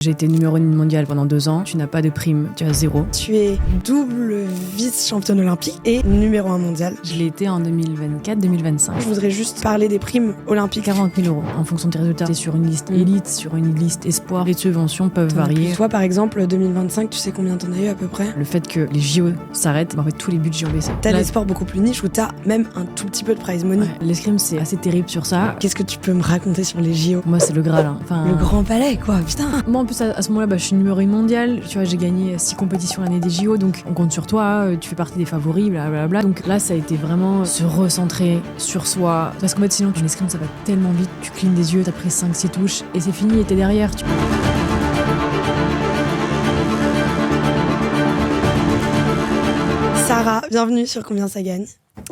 J'ai été numéro 1 mondial pendant 2 ans. Tu n'as pas de prime, tu as 0. Tu es double vice-championne olympique et numéro 1 mondial. Je l'ai été en 2024-2025. Je voudrais juste parler des primes olympiques. 40 000 € en fonction de tes résultats. Tu es sur une liste élite, sur une liste espoir. Les subventions peuvent varier. Toi, par exemple, 2025, tu sais combien t'en as eu à peu près? Le fait que les JO s'arrêtent, en fait, tous les budgets ont baissé. T'as des sports beaucoup plus niches où t'as même un tout petit peu de prize money. Ouais, l'escrime, c'est assez terrible sur ça. Qu'est-ce que tu peux me raconter sur les JO? Moi, c'est le Graal. Hein. Enfin, le Grand Palais, quoi, putain. Moi, en plus, à ce moment-là, je suis numéro 1 mondial. Tu vois, j'ai gagné 6 compétitions l'année des JO, donc on compte sur toi, tu fais partie des favoris, blablabla. Donc là, ça a été vraiment se recentrer sur soi. Parce qu'en fait, sinon, ton escrime, ça va tellement vite. Tu clignes des yeux, t'as pris 5-6 touches, et c'est fini, et t'es derrière. Sarah, bienvenue sur Combien ça gagne.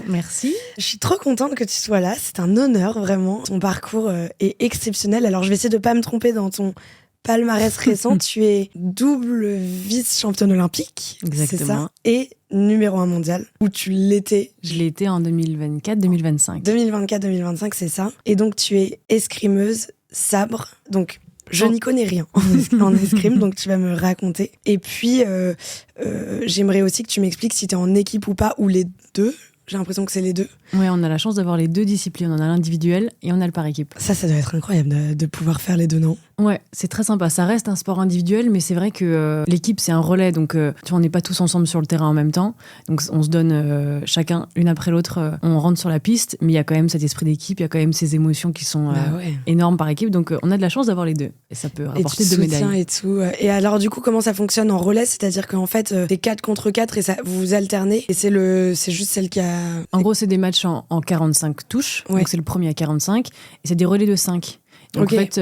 Merci. Je suis trop contente que tu sois là, c'est un honneur vraiment. Ton parcours est exceptionnel. Alors je vais essayer de pas me tromper dans ton palmarès récent. Tu es double vice-championne olympique, exactement. C'est ça, et numéro 1 mondial, où tu l'étais. Je l'ai été en 2024-2025. 2024-2025, c'est ça. Et donc tu es escrimeuse, sabre, donc... Je n'y connais rien en escrime, donc tu vas me raconter. Et puis, j'aimerais aussi que tu m'expliques si tu es en équipe ou pas, ou les deux. J'ai l'impression que c'est les deux. Ouais, on a la chance d'avoir les deux disciplines. On a l'individuel et on a le par équipe. Ça doit être incroyable de pouvoir faire les deux, non? Ouais, c'est très sympa. Ça reste un sport individuel, mais c'est vrai que l'équipe, c'est un relais. Donc, tu vois, on n'est pas tous ensemble sur le terrain en même temps. Donc, on se donne chacun, l'une après l'autre, on rentre sur la piste. Mais il y a quand même cet esprit d'équipe, il y a quand même ces émotions qui sont énormes par équipe. Donc, on a de la chance d'avoir les deux. Et ça peut rapporter 2 médailles. Et tout. Et alors, du coup, comment ça fonctionne en relais? C'est-à-dire qu'en fait, t'es 4 contre 4 et ça, vous vous alternez. Et c'est juste celle qui a... En gros, c'est des matchs en 45 touches. Ouais. Donc, c'est le premier à 45. Et c'est des relais de 5. Donc en fait,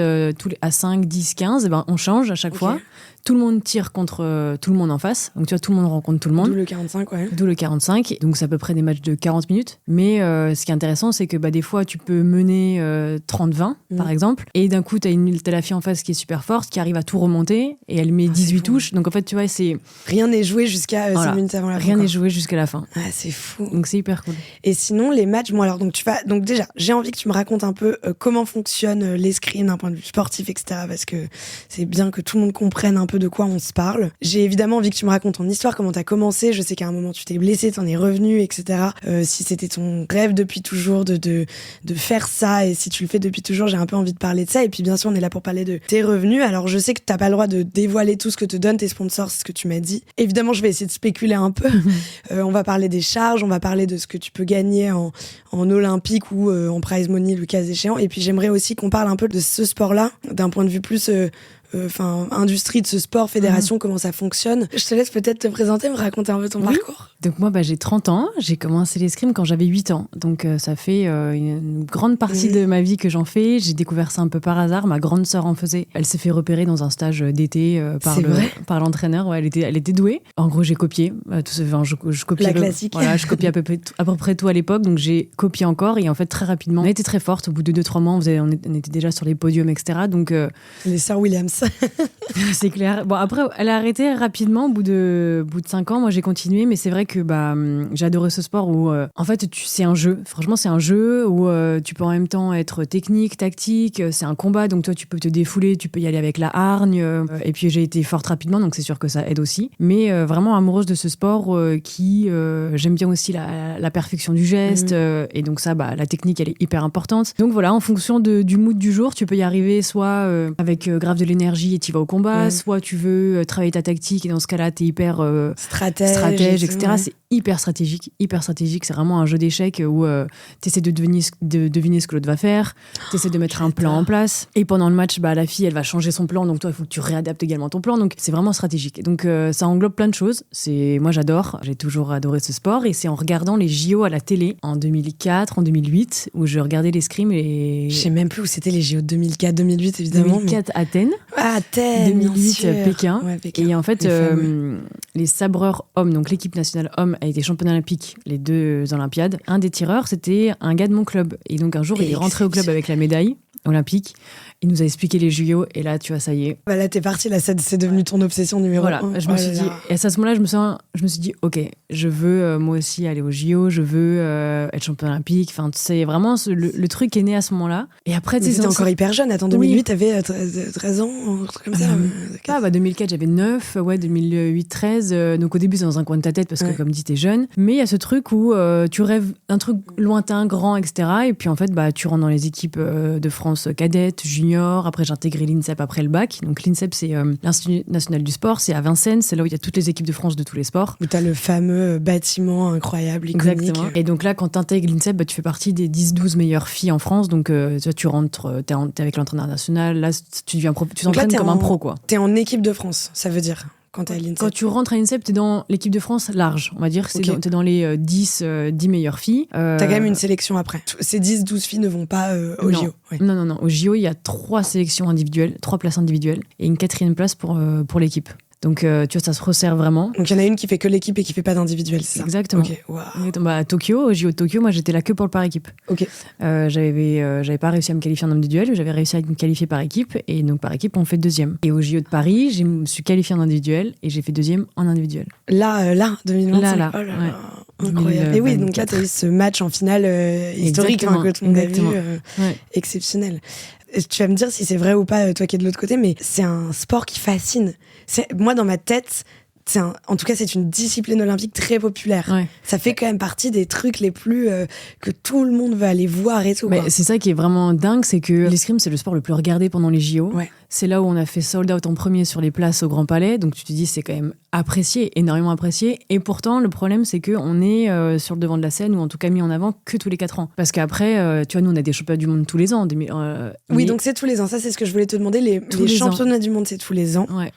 à 5, 10, 15, on change à chaque fois. Tout le monde tire contre tout le monde en face. Donc tu vois, tout le monde rencontre tout le monde. D'où le 45, ouais. D'où le 45. Donc c'est à peu près des matchs de 40 minutes. Mais ce qui est intéressant, c'est que des fois, tu peux mener 30-20, par exemple. Et d'un coup, t'as la fille en face qui est super forte, qui arrive à tout remonter. Et elle met 18 touches. Donc en fait, tu vois, c'est... Rien n'est joué jusqu'à 5 minutes avant la fin. Rien n'est joué jusqu'à la fin. Ah, c'est fou. Donc c'est hyper cool. Et sinon, les matchs... Bon, alors, donc déjà, j'ai envie que tu me racontes un peu comment fonctionne l'escrime d'un point de vue sportif, etc. Parce que c'est bien que tout le monde comprenne un peu de quoi on se parle. J'ai évidemment envie que tu me racontes ton histoire, comment t'as commencé. Je sais qu'à un moment tu t'es blessé, t'en es revenu, etc. Si c'était ton rêve depuis toujours de faire ça, et si tu le fais depuis toujours, j'ai un peu envie de parler de ça. Et puis bien sûr, on est là pour parler de tes revenus. Alors je sais que t'as pas le droit de dévoiler tout ce que te donnent tes sponsors, c'est ce que tu m'as dit. Évidemment, je vais essayer de spéculer un peu. On va parler des charges, on va parler de ce que tu peux gagner en olympique ou en prize money, le cas échéant. Et puis j'aimerais aussi qu'on parle un peu de ce sport-là, d'un point de vue plus... industrie de ce sport, fédération, comment ça fonctionne. Je te laisse peut-être te présenter, me raconter un peu ton parcours. Donc moi, j'ai 30 ans. J'ai commencé l'escrime quand j'avais 8 ans. Donc ça fait une grande partie de ma vie que j'en fais. J'ai découvert ça un peu par hasard. Ma grande sœur en faisait. Elle s'est fait repérer dans un stage d'été par l'entraîneur. Ouais, elle était douée. En gros, j'ai copié. Je copiais la classique. Voilà, je copiais à peu près tout à l'époque. Donc j'ai copié encore. Et en fait, très rapidement, on était très forte. Au bout de 2-3 mois, on était déjà sur les podiums, etc. Donc les sœurs Williams. C'est clair. Bon, après, elle a arrêté rapidement au bout de 5 ans. Moi, j'ai continué, mais c'est vrai que j'ai adoré ce sport où, en fait, c'est un jeu. Franchement, c'est un jeu où tu peux en même temps être technique, tactique. C'est un combat, donc toi, tu peux te défouler, tu peux y aller avec la hargne. Et puis, j'ai été forte rapidement, donc c'est sûr que ça aide aussi. Mais vraiment amoureuse de ce sport qui, j'aime bien aussi la perfection du geste. Et donc ça, la technique, elle est hyper importante. Donc voilà, en fonction du mood du jour, tu peux y arriver soit avec grave de l'énergie et tu vas au combat, soit tu veux travailler ta tactique et dans ce cas-là, t'es hyper stratège, etc. C'est hyper stratégique. C'est vraiment un jeu d'échecs où t'essaies de deviner ce que l'autre va faire, t'essaies de mettre un plan en place. Et pendant le match, la fille, elle va changer son plan, donc toi, il faut que tu réadaptes également ton plan. Donc c'est vraiment stratégique. Donc ça englobe plein de choses. Moi, j'adore. J'ai toujours adoré ce sport et c'est en regardant les JO à la télé en 2004, en 2008, où je regardais l'escrime et... Je sais même plus où c'était les JO 2004, 2008, évidemment. 2004, Athènes. Athènes, 2008, Pékin. Ouais, Pékin. Et en fait, les sabreurs hommes, donc l'équipe nationale homme a été championne olympique les 2 Olympiades. Un des tireurs, c'était un gars de mon club. Et donc un jour, il est rentré au club avec la médaille olympique. Il nous a expliqué les JO et là, tu vois, ça y est. Bah là, t'es parti, là, c'est devenu ton obsession numéro 1. Voilà, je me suis dit, et à ce moment-là, je me suis dit, ok, je veux moi aussi aller aux JO, je veux être champion olympique. Enfin, c'est vraiment le truc est né à ce moment-là. Et après, tu sais, t'étais encore hyper jeune. Attends, 2008, t'avais 13 ans, un truc comme ça. 2004, j'avais 9, 2008, 13. Donc au début, c'est dans un coin de ta tête parce que, comme dit, t'es jeune. Mais il y a ce truc où tu rêves d'un truc lointain, grand, etc. Et puis en fait, tu rentres dans les équipes de France cadette, junior. Après, j'ai intégré l'INSEP après le bac. Donc l'INSEP, c'est l'Institut national du sport. C'est à Vincennes. C'est là où il y a toutes les équipes de France de tous les sports. Où t'as le fameux bâtiment incroyable, iconique. Exactement. Et donc là, quand t'intègres l'INSEP, tu fais partie des 10-12 meilleures filles en France. Donc tu rentres, t'es avec l'entraîneur national. Là, tu deviens tu t'entraînes comme un pro, quoi. T'es en équipe de France, ça veut dire. Quand tu rentres à l'INSEP, t'es dans l'équipe de France large, on va dire. T'es dans les 10 meilleures filles. T'as quand même une sélection après. Ces 10-12 filles ne vont pas au JO. Oui. Non. Au JO, il y a 3 sélections individuelles, 3 places individuelles et une 4e place pour l'équipe. Donc, tu vois, ça se resserre vraiment. Donc, il y en a une qui fait que l'équipe et qui fait pas d'individuel, c'est ça? Exactement. Okay. Wow. À Tokyo, au JO de Tokyo, moi, j'étais là que pour le par équipe. Ok. J'avais pas réussi à me qualifier en individuel, j'avais réussi à me qualifier par équipe. Et donc, par équipe, on fait 2e. Et au JO de Paris, je me suis qualifiée en individuel et j'ai fait 2e en individuel. Là, 2025. Là. Oh là là. Ouais. Incroyable. Et oui, donc là, t'as eu ce match en finale historique que tout le monde a vu. Exceptionnel. Tu vas me dire si c'est vrai ou pas, toi qui es de l'autre côté, mais c'est un sport qui fascine. Moi, dans ma tête, en tout cas, c'est une discipline olympique très populaire. Ouais. Ça fait quand même partie des trucs les plus que tout le monde veut aller voir et tout. Mais c'est ça qui est vraiment dingue, c'est que l'escrime, c'est le sport le plus regardé pendant les JO. Ouais. C'est là où on a fait sold out en premier sur les places au Grand Palais. Donc tu te dis, c'est quand même apprécié, énormément apprécié. Et pourtant, le problème, c'est qu'on est sur le devant de la scène, ou en tout cas mis en avant que tous les 4 ans. Parce qu'après, tu vois, nous, on a des championnats du monde tous les ans. Oui, donc c'est tous les ans. Ça, c'est ce que je voulais te demander. Les championnats du monde, c'est tous les ans. Ouais.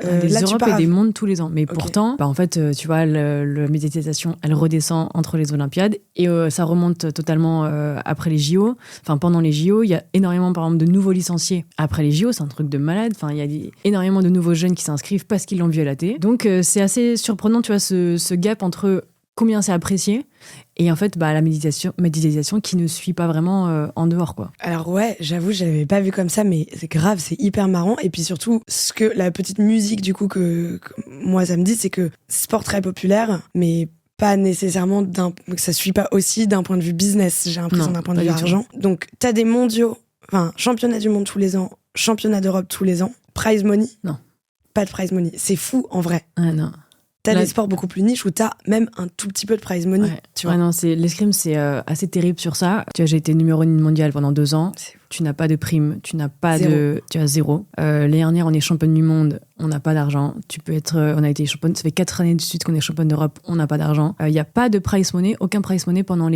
Des là, Europes et des mondes tous les ans. Mais pourtant, en fait, tu vois, la médiatisation, elle redescend entre les Olympiades et ça remonte totalement après les JO. Enfin, pendant les JO, il y a énormément, par exemple, de nouveaux licenciés. Après les JO, c'est un truc de malade. Enfin, il y a énormément de nouveaux jeunes qui s'inscrivent parce qu'ils l'ont vu à la télé. Donc, c'est assez surprenant, tu vois, ce gap entre combien c'est apprécié et en fait la médiatisation qui ne suit pas vraiment en dehors, quoi. Alors ouais, j'avoue, je l'avais pas vu comme ça, mais c'est grave, c'est hyper marrant. Et puis surtout, la petite musique du coup que moi ça me dit, c'est que sport très populaire, mais pas nécessairement que ça suit pas aussi d'un point de vue business, j'ai l'impression, d'un point de vue argent. Donc t'as des mondiaux, championnat du monde tous les ans, championnat d'Europe tous les ans, prize money? Non. Pas de prize money. C'est fou en vrai. Ah non. T'as des sports beaucoup plus niches où t'as même un tout petit peu de prize money. Ouais. Tu vois. Non, l'escrime, c'est assez terrible sur ça. Tu vois, j'ai été numéro 1 mondial pendant 2 ans. Tu n'as pas de prime, tu as 0. L'année dernière, on est championne du monde, on n'a pas d'argent. On a été championne, ça fait 4 années de suite qu'on est championne d'Europe, on n'a pas d'argent. Il n'y a pas de prize money, aucun prize money pendant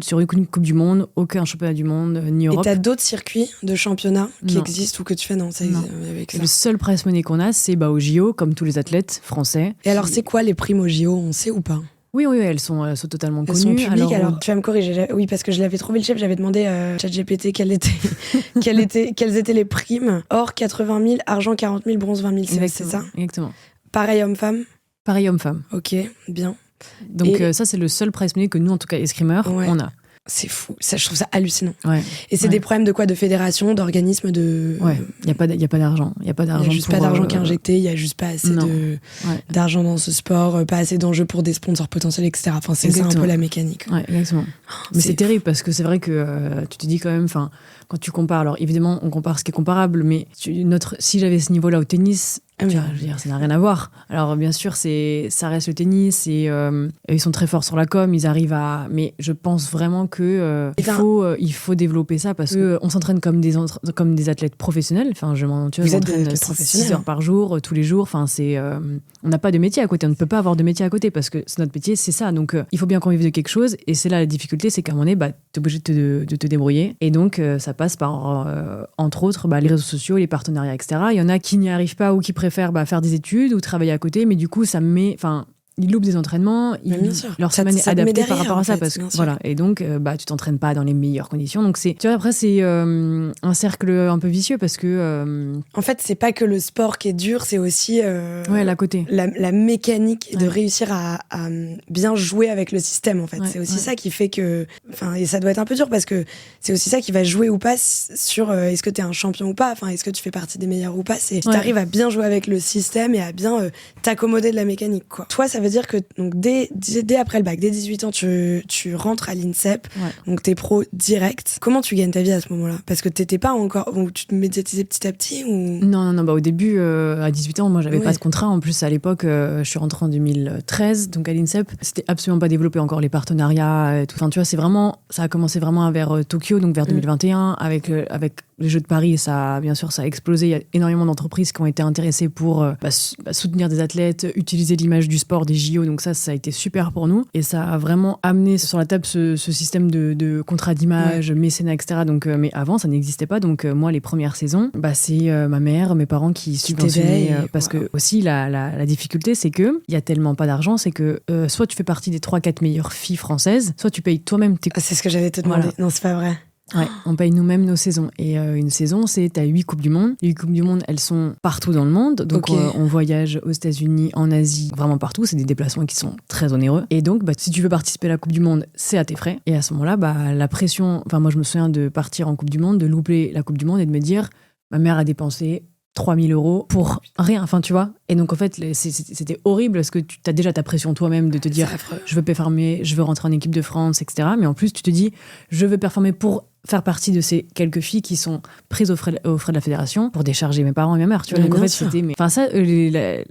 sur aucune Coupe du Monde, aucun championnat du monde, ni Europe. Et t'as d'autres circuits de championnat qui existent ou que tu fais avec ça? Le seul prize money qu'on a, c'est au JO, comme tous les athlètes français. Et alors, c'est quoi les primes au JO? On sait ou pas? Oui, elles sont totalement connues. Elles sont publiques, alors tu vas me corriger. Oui, parce que je l'avais trouvé le chef, j'avais demandé à ChatGPT quelles étaient les primes. Or, 80 000, argent 40 000, bronze 20 000, c'est ça? Exactement. Pareil homme-femme? Pareil homme-femme. Ok, bien. Donc ça, c'est le seul prize money que nous, en tout cas, escrimeurs, on a. C'est fou, ça, je trouve ça hallucinant. Ouais. Et c'est des problèmes de quoi? De fédération, d'organismes, de... Ouais, il n'y a pas d'argent. Il n'y a juste pas d'argent qui est injecté, il n'y a juste pas assez d'argent dans ce sport, pas assez d'enjeux pour des sponsors potentiels, etc. Enfin, c'est ça un peu la mécanique. Ouais, exactement. Mais c'est terrible parce que c'est vrai que tu te dis quand même, quand tu compares, alors évidemment, on compare ce qui est comparable, mais si j'avais ce niveau-là au tennis... je veux dire, ça n'a rien à voir. Alors bien sûr, ça reste le tennis et ils sont très forts sur la com, ils arrivent à... Mais je pense vraiment que il faut développer ça parce que on s'entraîne comme des athlètes professionnels. Enfin, vous êtes 6 heures par jour, tous les jours. Enfin, on n'a pas de métier à côté. On ne peut pas avoir de métier à côté parce que c'est notre métier, c'est ça. Donc, il faut bien qu'on vive de quelque chose. Et c'est là la difficulté, c'est qu'à un moment donné, t'es obligé de te débrouiller. Et donc, ça passe par, entre autres, les réseaux sociaux, les partenariats, etc. Il y en a qui n'y arrivent pas ou qui préfèrent faire des études ou travailler à côté, mais du coup ça met, ils loupent des entraînements, leur semaine est adaptée par rapport à ça, parce que voilà. Et donc, tu t'entraînes pas dans les meilleures conditions. Donc tu vois, après c'est un cercle un peu vicieux parce que. En fait, c'est pas que le sport qui est dur, c'est aussi. La côté. La mécanique de réussir à bien jouer avec le système. En fait, c'est aussi ça qui fait que. Enfin, et ça doit être un peu dur parce que c'est aussi ça qui va jouer ou pas sur est-ce que t'es un champion ou pas. Enfin, est-ce que tu fais partie des meilleurs ou pas. C'est si t'arrives à bien jouer avec le système et à bien t'accommoder de la mécanique, quoi. Toi, ça veut dire que donc dès après le bac, dès 18 ans, tu rentres à l'INSEP, donc t'es pro direct. Comment tu gagnes ta vie à ce moment-là? Parce que t'étais pas encore, ou tu te médiatisais petit à petit ou... Non, au début, à 18 ans, moi j'avais pas de contrat. En plus, à l'époque, je suis rentrée en 2013, donc à l'INSEP, c'était absolument pas développé encore les partenariats et tout. Enfin, tu vois, ça a commencé vraiment vers Tokyo, donc vers 2021, avec les Jeux de Paris, bien sûr, ça a explosé. Il y a énormément d'entreprises qui ont été intéressées pour soutenir des athlètes, utiliser l'image du sport, des JO. Donc ça a été super pour nous. Et ça a vraiment amené sur la table ce système de contrat d'image, mécénat, etc. Donc, mais avant, ça n'existait pas. Donc moi, les premières saisons, c'est ma mère, mes parents qui subventionnaient. Parce que aussi, la difficulté, c'est qu'il y a tellement pas d'argent, c'est que soit tu fais partie des 3-4 meilleures filles françaises, soit tu payes toi-même tes... c'est ce que j'allais te demander. Voilà. Non, c'est pas vrai. Ouais, on paye nous-mêmes nos saisons. Et une saison, t'as 8 Coupes du Monde. Les 8 Coupes du Monde, elles sont partout dans le monde. Donc, on voyage aux États-Unis, en Asie, vraiment partout. C'est des déplacements qui sont très onéreux. Et donc, si tu veux participer à la Coupe du Monde, c'est à tes frais. Et à ce moment-là, la pression... Enfin, moi, je me souviens de partir en Coupe du Monde, de louper la Coupe du Monde et de me dire, ma mère a dépensé 3 000 € pour rien, enfin tu vois. Et donc en fait c'était horrible parce que tu as déjà ta pression toi-même de te dire je veux performer, je veux rentrer en équipe de France, etc. Mais en plus tu te dis je veux performer pour faire partie de ces quelques filles qui sont prises aux frais de la fédération pour décharger mes parents et ma mère, tu vois. Donc en fait c'était... Enfin ça, les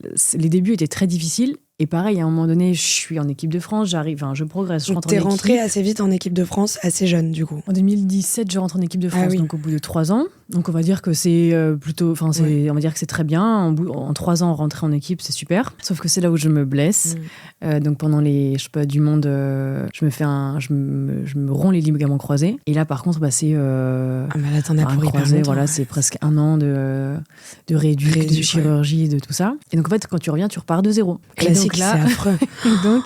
débuts étaient très difficiles. Et pareil, à un moment donné, je suis en équipe de France, je progresse. Donc t'es rentrée assez vite en équipe de France, assez jeune du coup. En 2017, je rentre en équipe de France, donc au bout de 3 ans. Donc on va dire que c'est plutôt, on va dire que c'est très bien. En 3 ans, rentrer en équipe, c'est super. Sauf que c'est là où je me blesse. Donc pendant les du monde, je me romps les ligaments croisés. Et là, par contre, c'est là, t'en as pour croisé. Voilà, c'est presque 1 an de réduction, de chirurgie, de tout ça. Et donc en fait, quand tu reviens, tu repars de zéro. Classique. Donc là, c'est affreux. Donc,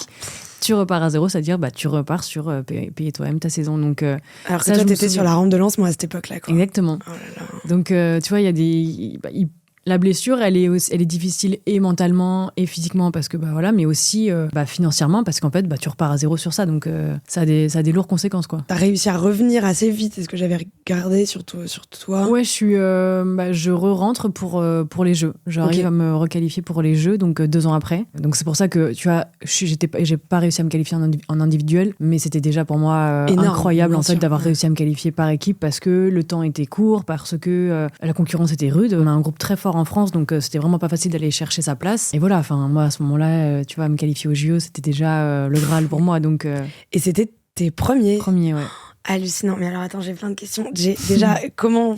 tu repars à zéro, c'est-à-dire tu repars sur payer toi-même ta saison. Donc, alors que toi, t'étais sur la rampe de lancement à cette époque-là, quoi. Exactement. Oh là là. Donc, tu vois, il y a des... La blessure, elle est difficile et mentalement et physiquement parce que mais aussi financièrement parce qu'en fait tu repars à zéro sur ça, donc ça a des lourdes conséquences, quoi. T'as réussi à revenir assez vite, c'est ce que j'avais regardé sur toi. Ouais, je re-rentre pour les Jeux. J'arrive à me requalifier pour les Jeux, donc 2 ans après. Donc c'est pour ça que tu vois, j'ai pas réussi à me qualifier en individuel, mais c'était déjà pour moi incroyable en fait d'avoir réussi à me qualifier par équipe parce que le temps était court, parce que la concurrence était rude. On a un groupe très fort en France, donc c'était vraiment pas facile d'aller chercher sa place. Et voilà, enfin moi à ce moment-là, tu vois, me qualifier au JO, c'était déjà le Graal pour moi. Donc et c'était tes premiers. Premiers, ouais. Hallucinant. Mais alors attends, j'ai plein de questions. Déjà comment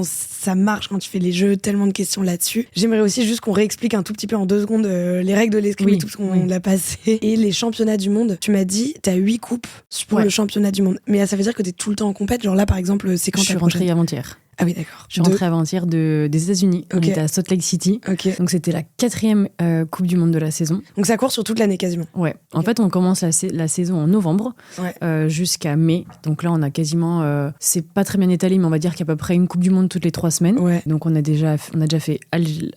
ça marche quand tu fais les Jeux, tellement de questions là-dessus. J'aimerais aussi juste qu'on réexplique un tout petit peu en 2 secondes les règles de l'escrime et tout ce qu'on a passé. Et les championnats du monde. Tu m'as dit, t'as 8 coupes pour le championnat du monde. Mais ça veut dire que t'es tout le temps en compète. Genre là, par exemple, c'est quand je suis rentrée avant-hier. Ah oui, d'accord. Je suis rentrée avant-hier des États-Unis. On était à Salt Lake City. Donc c'était la 4e Coupe du Monde de la saison. Donc ça court sur toute l'année quasiment. Ouais. En fait, on commence la saison en novembre jusqu'à mai. Donc là, on a quasiment... c'est pas très bien étalé, mais on va dire qu'il y a à peu près une Coupe du Monde toutes les 3 semaines. Ouais. Donc on a déjà fait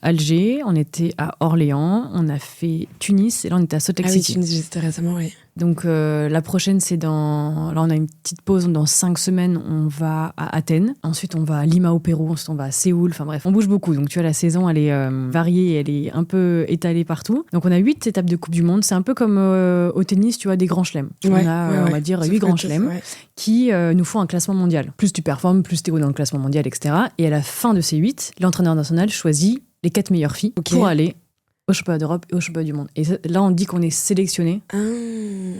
Alger, on était à Orléans, on a fait Tunis, et là on était à Salt Lake City. Ah oui, Tunis, j'étais récemment, oui. Donc la prochaine, là on a une petite pause, dans 5 semaines on va à Athènes, ensuite on va à Lima au Pérou, ensuite on va à Séoul, enfin bref, on bouge beaucoup. Donc tu vois, la saison elle est variée, elle est un peu étalée partout. Donc on a 8 étapes de Coupe du Monde, c'est un peu comme au tennis, tu vois, des grands chelems. On va dire 8 grands chelems qui nous font un classement mondial. Plus tu performes, plus t'es haut dans le classement mondial, etc. Et à la fin de ces 8, l'entraîneur national choisit les 4 meilleures filles pour aller au championnat d'Europe et au championnat du monde. Et là, on dit qu'on est sélectionné. Ah,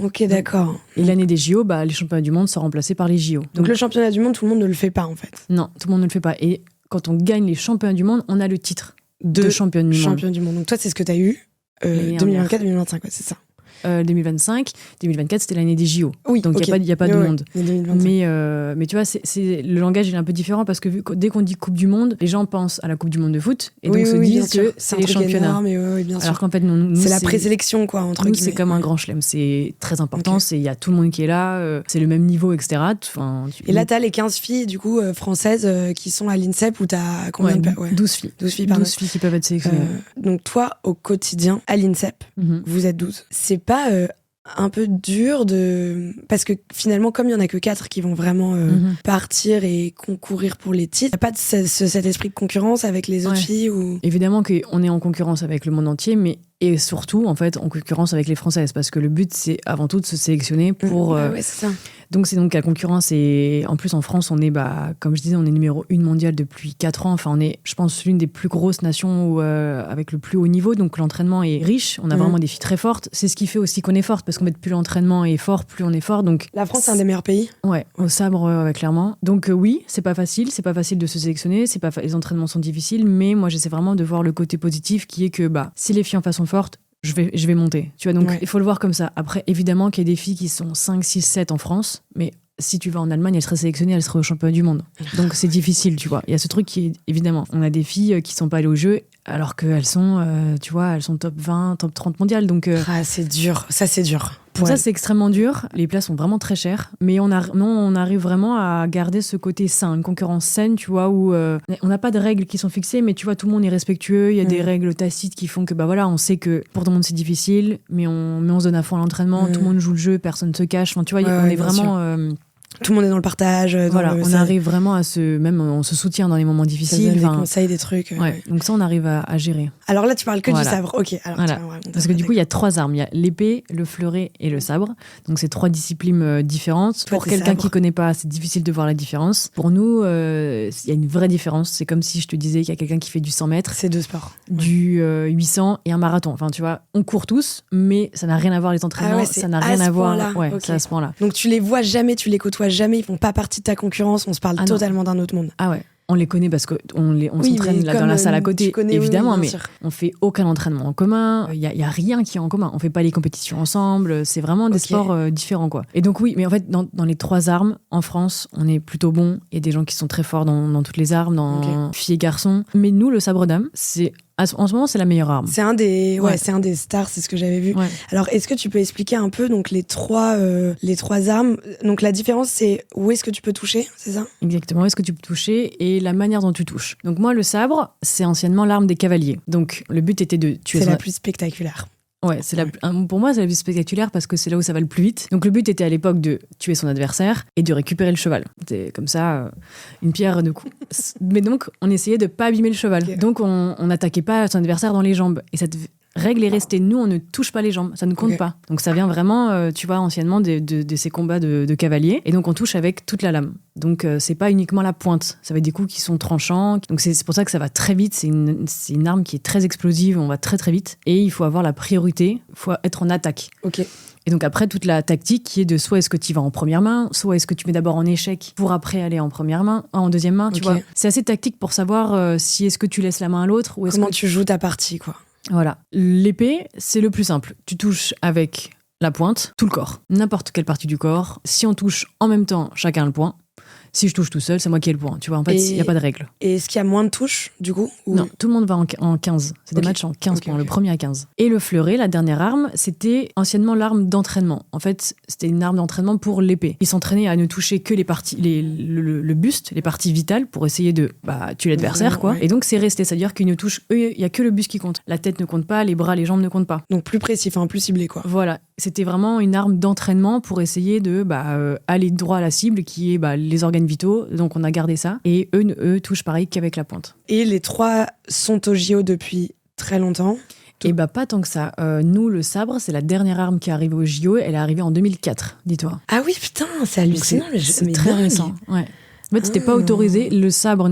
ok, d'accord. Et l'année des JO, les championnats du monde sont remplacés par les JO. Donc le championnat du monde, tout le monde ne le fait pas, en fait. Non, tout le monde ne le fait pas. Et quand on gagne les championnats du monde, on a le titre de championne du monde. Donc toi, c'est ce que tu as eu 2024-2025, c'est ça. 2025. 2024, c'était l'année des JO. Oui, donc il n'y a pas de monde. Mais tu vois, le langage il est un peu différent parce que dès qu'on dit Coupe du Monde, les gens pensent à la Coupe du Monde de foot et donc se disent que c'est les championnats. Alors qu'en fait, nous c'est la présélection, quoi, entre guillemets. C'est comme un grand chelem, c'est très important, il y a tout le monde qui est là, c'est le même niveau, etc. Et là, t'as les 15 filles, du coup, françaises qui sont à l'INSEP où t'as combien de 12 filles. 12 filles, pardon. 12 filles qui peuvent être sélectionnées. Donc toi, au quotidien, à l'INSEP, vous êtes 12. C'est pas un peu dur parce que finalement, comme il y en a que 4 qui vont vraiment partir et concourir pour les titres, y a pas cet esprit de concurrence avec les autres filles ou... Évidemment qu'on est en concurrence avec le monde entier, et surtout, en fait, en concurrence avec les Françaises, parce que le but, c'est avant tout de se sélectionner pour... ouais, c'est ça. Donc, c'est donc la concurrence, et en plus, en France, on est, comme je disais, on est numéro 1 mondial depuis 4 ans. Enfin, on est, je pense, l'une des plus grosses nations avec le plus haut niveau. Donc, l'entraînement est riche. On a vraiment des filles très fortes. C'est ce qui fait aussi qu'on est forte, parce qu'en fait, plus l'entraînement est fort, plus on est fort. Donc, la France, c'est un des meilleurs pays. Ouais, au sabre, clairement. Donc, oui, c'est pas facile. C'est pas facile de se sélectionner. Les entraînements sont difficiles. Mais moi, j'essaie vraiment de voir le côté positif qui est que si les filles en face sont fortes, je vais monter. Tu vois, donc il faut le voir comme ça. Après, évidemment qu'il y a des filles qui sont 5, 6, 7 en France, mais si tu vas en Allemagne, elles seraient sélectionnées, elles seraient au championnat du monde. Donc c'est difficile, tu vois. Il y a ce truc qui est, évidemment, on a des filles qui sont pas allées au jeu alors qu'elles sont, tu vois, elles sont top 20, top 30 mondiales. Donc, c'est dur. Ça, c'est dur. Pour ça, c'est extrêmement dur. Les places sont vraiment très chères. Mais on arrive vraiment à garder ce côté sain, une concurrence saine, tu vois, où on n'a pas de règles qui sont fixées, mais tu vois, tout le monde est respectueux. Il y a des règles tacites qui font que, on sait que pour tout le monde, c'est difficile, mais on se donne à fond à l'entraînement. Tout le monde joue le jeu, personne ne se cache. Enfin, tu vois, on est vraiment... tout le monde est dans le partage. On arrive vraiment on se soutient dans les moments difficiles. Ça donne des conseils, des trucs. Donc ça, on arrive à gérer. Alors là, tu parles que du sabre. Ok. Alors, parce que du coup, il y a 3 armes. Il y a l'épée, le fleuret et le sabre. Donc c'est 3 disciplines différentes. Pour quelqu'un qui connaît pas, c'est difficile de voir la différence. Pour nous, il y a une vraie différence. C'est comme si je te disais qu'il y a quelqu'un qui fait du 100 mètres. C'est 2 sports. Du 800 et un marathon. Enfin, tu vois, on court tous, mais ça n'a rien à voir les entraînements. Ça n'a rien à voir. C'est à ce point-là. Donc tu les vois jamais, tu les côtoies jamais, ils font pas partie de ta concurrence, on se parle totalement d'un autre monde. Ah ouais. On les connaît parce qu'on s'entraîne là dans la salle à côté, évidemment, mais on fait aucun entraînement en commun. Il y a rien qui est en commun. On fait pas les compétitions ensemble. C'est vraiment des sports différents, quoi. Et donc oui, mais en fait, dans les 3 armes, en France, on est plutôt bon. Il y a des gens qui sont très forts dans toutes les armes, dans filles et garçons. Mais nous, le sabre d'âme, en ce moment, c'est la meilleure arme. C'est un des stars, c'est ce que j'avais vu. Ouais. Alors, est-ce que tu peux expliquer un peu donc les trois armes? Donc la différence, c'est où est-ce que tu peux toucher, c'est ça? Exactement, où est-ce que tu peux toucher et la manière dont tu touches. Donc moi, le sabre, c'est anciennement l'arme des cavaliers. Donc le but était de tuer. C'est la plus spectaculaire. Ouais, pour moi, c'est la plus spectaculaire parce que c'est là où ça va le plus vite. Donc le but était à l'époque de tuer son adversaire et de récupérer le cheval. C'était comme ça, une pierre deux coups. Mais donc, on essayait de pas abîmer le cheval. Okay. Donc on n'attaquait pas son adversaire dans les jambes. Et cette règle est restée. Nous, on ne touche pas les jambes. Ça ne compte pas. Donc ça vient vraiment, tu vois, anciennement de ces combats de cavaliers. Et donc on touche avec toute la lame. Donc c'est pas uniquement la pointe. Ça va être des coups qui sont tranchants. Donc c'est pour ça que ça va très vite. C'est une arme qui est très explosive. On va très très vite. Et il faut avoir la priorité. Il faut être en attaque. Ok. Et donc après, toute la tactique qui est de soit est-ce que tu vas en première main, soit est-ce que tu mets d'abord en échec pour après aller en deuxième main, tu vois. C'est assez tactique pour savoir si est-ce que tu laisses la main à l'autre ou est-ce comment tu joues ta partie, quoi. Voilà. L'épée, c'est le plus simple. Tu touches avec la pointe, tout le corps, n'importe quelle partie du corps. Si on touche en même temps, chacun a le point. Si je touche tout seul, c'est moi qui ai le point. Tu vois, en fait, il n'y a pas de règle. Et est-ce qu'il y a moins de touches, du coup Non, tout le monde va en 15. C'est des matchs en 15 points, le premier à 15. Et le fleuret, la dernière arme, c'était anciennement l'arme d'entraînement. En fait, c'était une arme d'entraînement pour l'épée. Ils s'entraînaient à ne toucher que les parties, le buste, les parties vitales, pour essayer de tuer l'adversaire, quoi. Ouais. Et donc, c'est resté. C'est-à-dire qu'il n'y a que le buste qui compte. La tête ne compte pas, les bras, les jambes ne comptent pas. Donc, plus précis, plus ciblé, quoi. Voilà. C'était vraiment une arme d'entraînement pour essayer de aller droit à la cible, qui est les organes vitaux. Donc on a gardé ça. Et eux touchent pareil qu'avec la pointe. Et les 3 sont au JO depuis très longtemps? Et pas tant que ça. Nous, le sabre, c'est la dernière arme qui est arrivée au JO. Elle est arrivée en 2004, dis-toi. Ah oui, putain, c'est hallucinant. C'est très récent. Ouais. En fait, c'était pas autorisé. Le sabre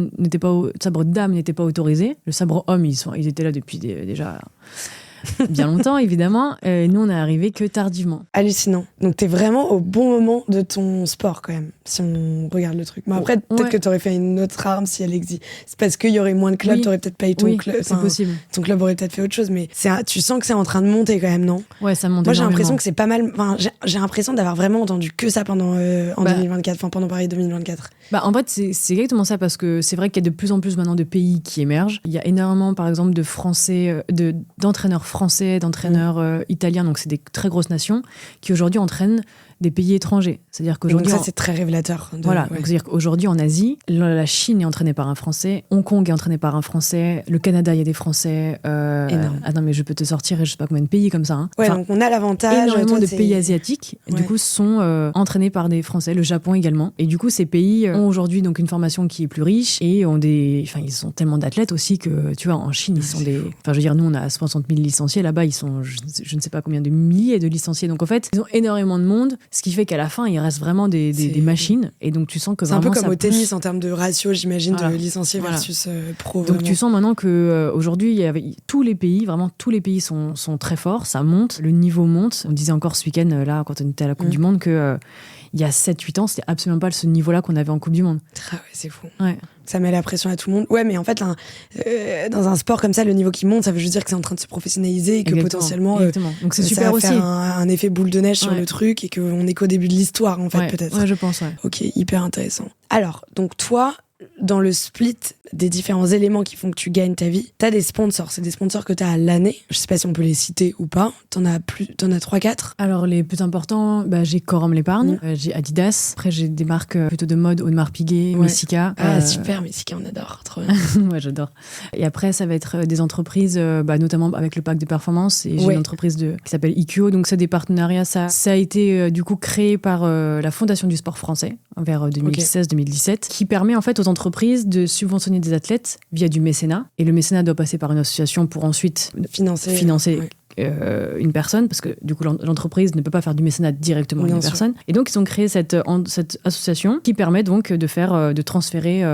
d'âme n'était pas autorisé. Le sabre homme, ils étaient là depuis déjà bien longtemps, évidemment. Nous, on est arrivé que tardivement. Hallucinant. Donc, t'es vraiment au bon moment de ton sport, quand même, si on regarde le truc. Mais après, peut-être que t'aurais fait une autre arme si elle existe. C'est parce qu'il y aurait moins de clubs, t'aurais peut-être pas eu ton club. C'est possible. Ton club aurait peut-être fait autre chose, mais tu sens que c'est en train de monter, quand même, non? Ouais, ça monte. Moi, j'ai l'impression que c'est pas mal. Enfin, j'ai l'impression d'avoir vraiment entendu que ça pendant 2024, enfin, pendant Paris 2024. En fait, c'est exactement ça, parce que c'est vrai qu'il y a de plus en plus maintenant de pays qui émergent. Il y a énormément, par exemple, de Français, d'entraîneurs français, d'entraîneurs italiens, donc c'est des très grosses nations, qui aujourd'hui entraînent des pays étrangers. C'est-à-dire qu'aujourd'hui... Donc ça, c'est très révélateur. Donc c'est-à-dire qu'aujourd'hui, en Asie, la Chine est entraînée par un Français, Hong Kong est entraîné par un Français, le Canada, il y a des Français... Énorme. Ah non, mais je peux te sortir, je sais pas combien de pays comme ça. Hein. Ouais, donc on a l'avantage... Énormément de pays asiatiques, du coup, sont entraînés par des Français, le Japon également. Et du coup, ces pays ont aujourd'hui donc une formation qui est plus riche et ont ils ont tellement d'athlètes aussi que, tu vois, en Chine, ils sont des... Enfin, je veux dire, nous, on a 60 000 licenciés, là-bas, ils sont, je ne sais pas combien de milliers de licenciés. Donc, en fait, ils ont énormément de monde, ce qui fait qu'à la fin, il reste vraiment des machines. Et donc, tu sens que vraiment... C'est un peu comme au pousse. tennis en termes de ratio, j'imagine, de licenciés versus pro. Donc, tu sens maintenant qu'aujourd'hui, tous les pays, vraiment tous les pays sont très forts, ça monte, le niveau monte. On disait encore ce week-end, là, quand on était à la Coupe du Monde, que il y a 7-8 ans, c'était absolument pas ce niveau-là qu'on avait en Coupe du Monde. Ah ouais, c'est fou. Ouais. Ça met la pression à tout le monde. Ouais, mais en fait, dans un sport comme ça, le niveau qui monte, ça veut juste dire que c'est en train de se professionnaliser et que potentiellement, donc c'est ça super va aussi. faire un effet boule de neige sur le truc et qu'on est qu'au début de l'histoire, en fait, peut-être. Ouais, je pense, ouais. Ok, hyper intéressant. Alors, donc toi, dans le split des différents éléments qui font que tu gagnes ta vie, t'as des sponsors. C'est des sponsors que t'as à l'année. Je sais pas si on peut les citer ou pas. T'en as 3-4. Alors, les plus importants, j'ai Corum l'épargne, j'ai Adidas. Après, j'ai des marques plutôt de mode, Audemars Piguet, Messika. Ah, super, Messika, on adore. Trop bien. Ouais, j'adore. Et après, ça va être des entreprises, notamment avec le pack de performance. Et j'ai une entreprise qui s'appelle IQO. Donc, c'est des partenariats. Ça a été, du coup, créé par la Fondation du sport français vers 2016-2017, qui permet, en fait, aux entreprises de subventionner des athlètes via du mécénat. Et le mécénat doit passer par une association pour ensuite financer une personne, parce que du coup l'entreprise ne peut pas faire du mécénat directement à une personne. Et donc ils ont créé cette association qui permet donc de transférer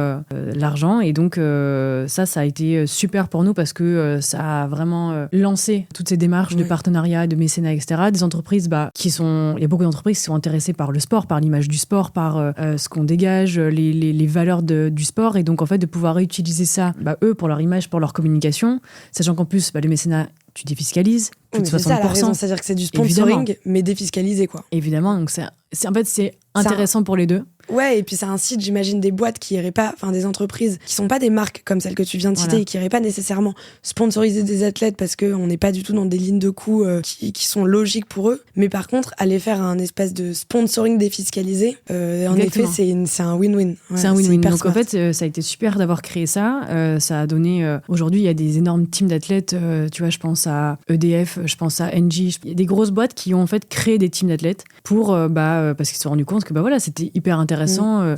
l'argent. Et donc ça a été super pour nous, parce que ça a vraiment lancé toutes ces démarches de partenariat, de mécénat, etc. Des entreprises il y a beaucoup d'entreprises qui sont intéressées par le sport, par l'image du sport, par ce qu'on dégage, les valeurs du sport. Et donc en fait de pouvoir utiliser ça, eux, pour leur image, pour leur communication, sachant qu'en plus le mécénat, tu défiscalises plus de 60%. C'est ça la raison, c'est-à-dire que c'est du sponsoring, mais défiscalisé, quoi. Évidemment, donc c'est intéressant pour les deux. Ouais, et puis ça incite, j'imagine, des boîtes qui iraient pas, enfin des entreprises qui sont pas des marques comme celles que tu viens de citer et qui iraient pas nécessairement sponsoriser des athlètes parce qu'on n'est pas du tout dans des lignes de coûts qui sont logiques pour eux. Mais par contre, aller faire un espèce de sponsoring défiscalisé, en effet, c'est un win-win. Ouais, c'est un win-win. Donc en fait, ça a été super d'avoir créé ça. Ça a donné... aujourd'hui, il y a des énormes teams d'athlètes. Tu vois, je pense à EDF, je pense à Engie. Il y a des grosses boîtes qui ont en fait créé des teams d'athlètes pour, parce qu'ils se sont rendus compte que c'était hyper intéressant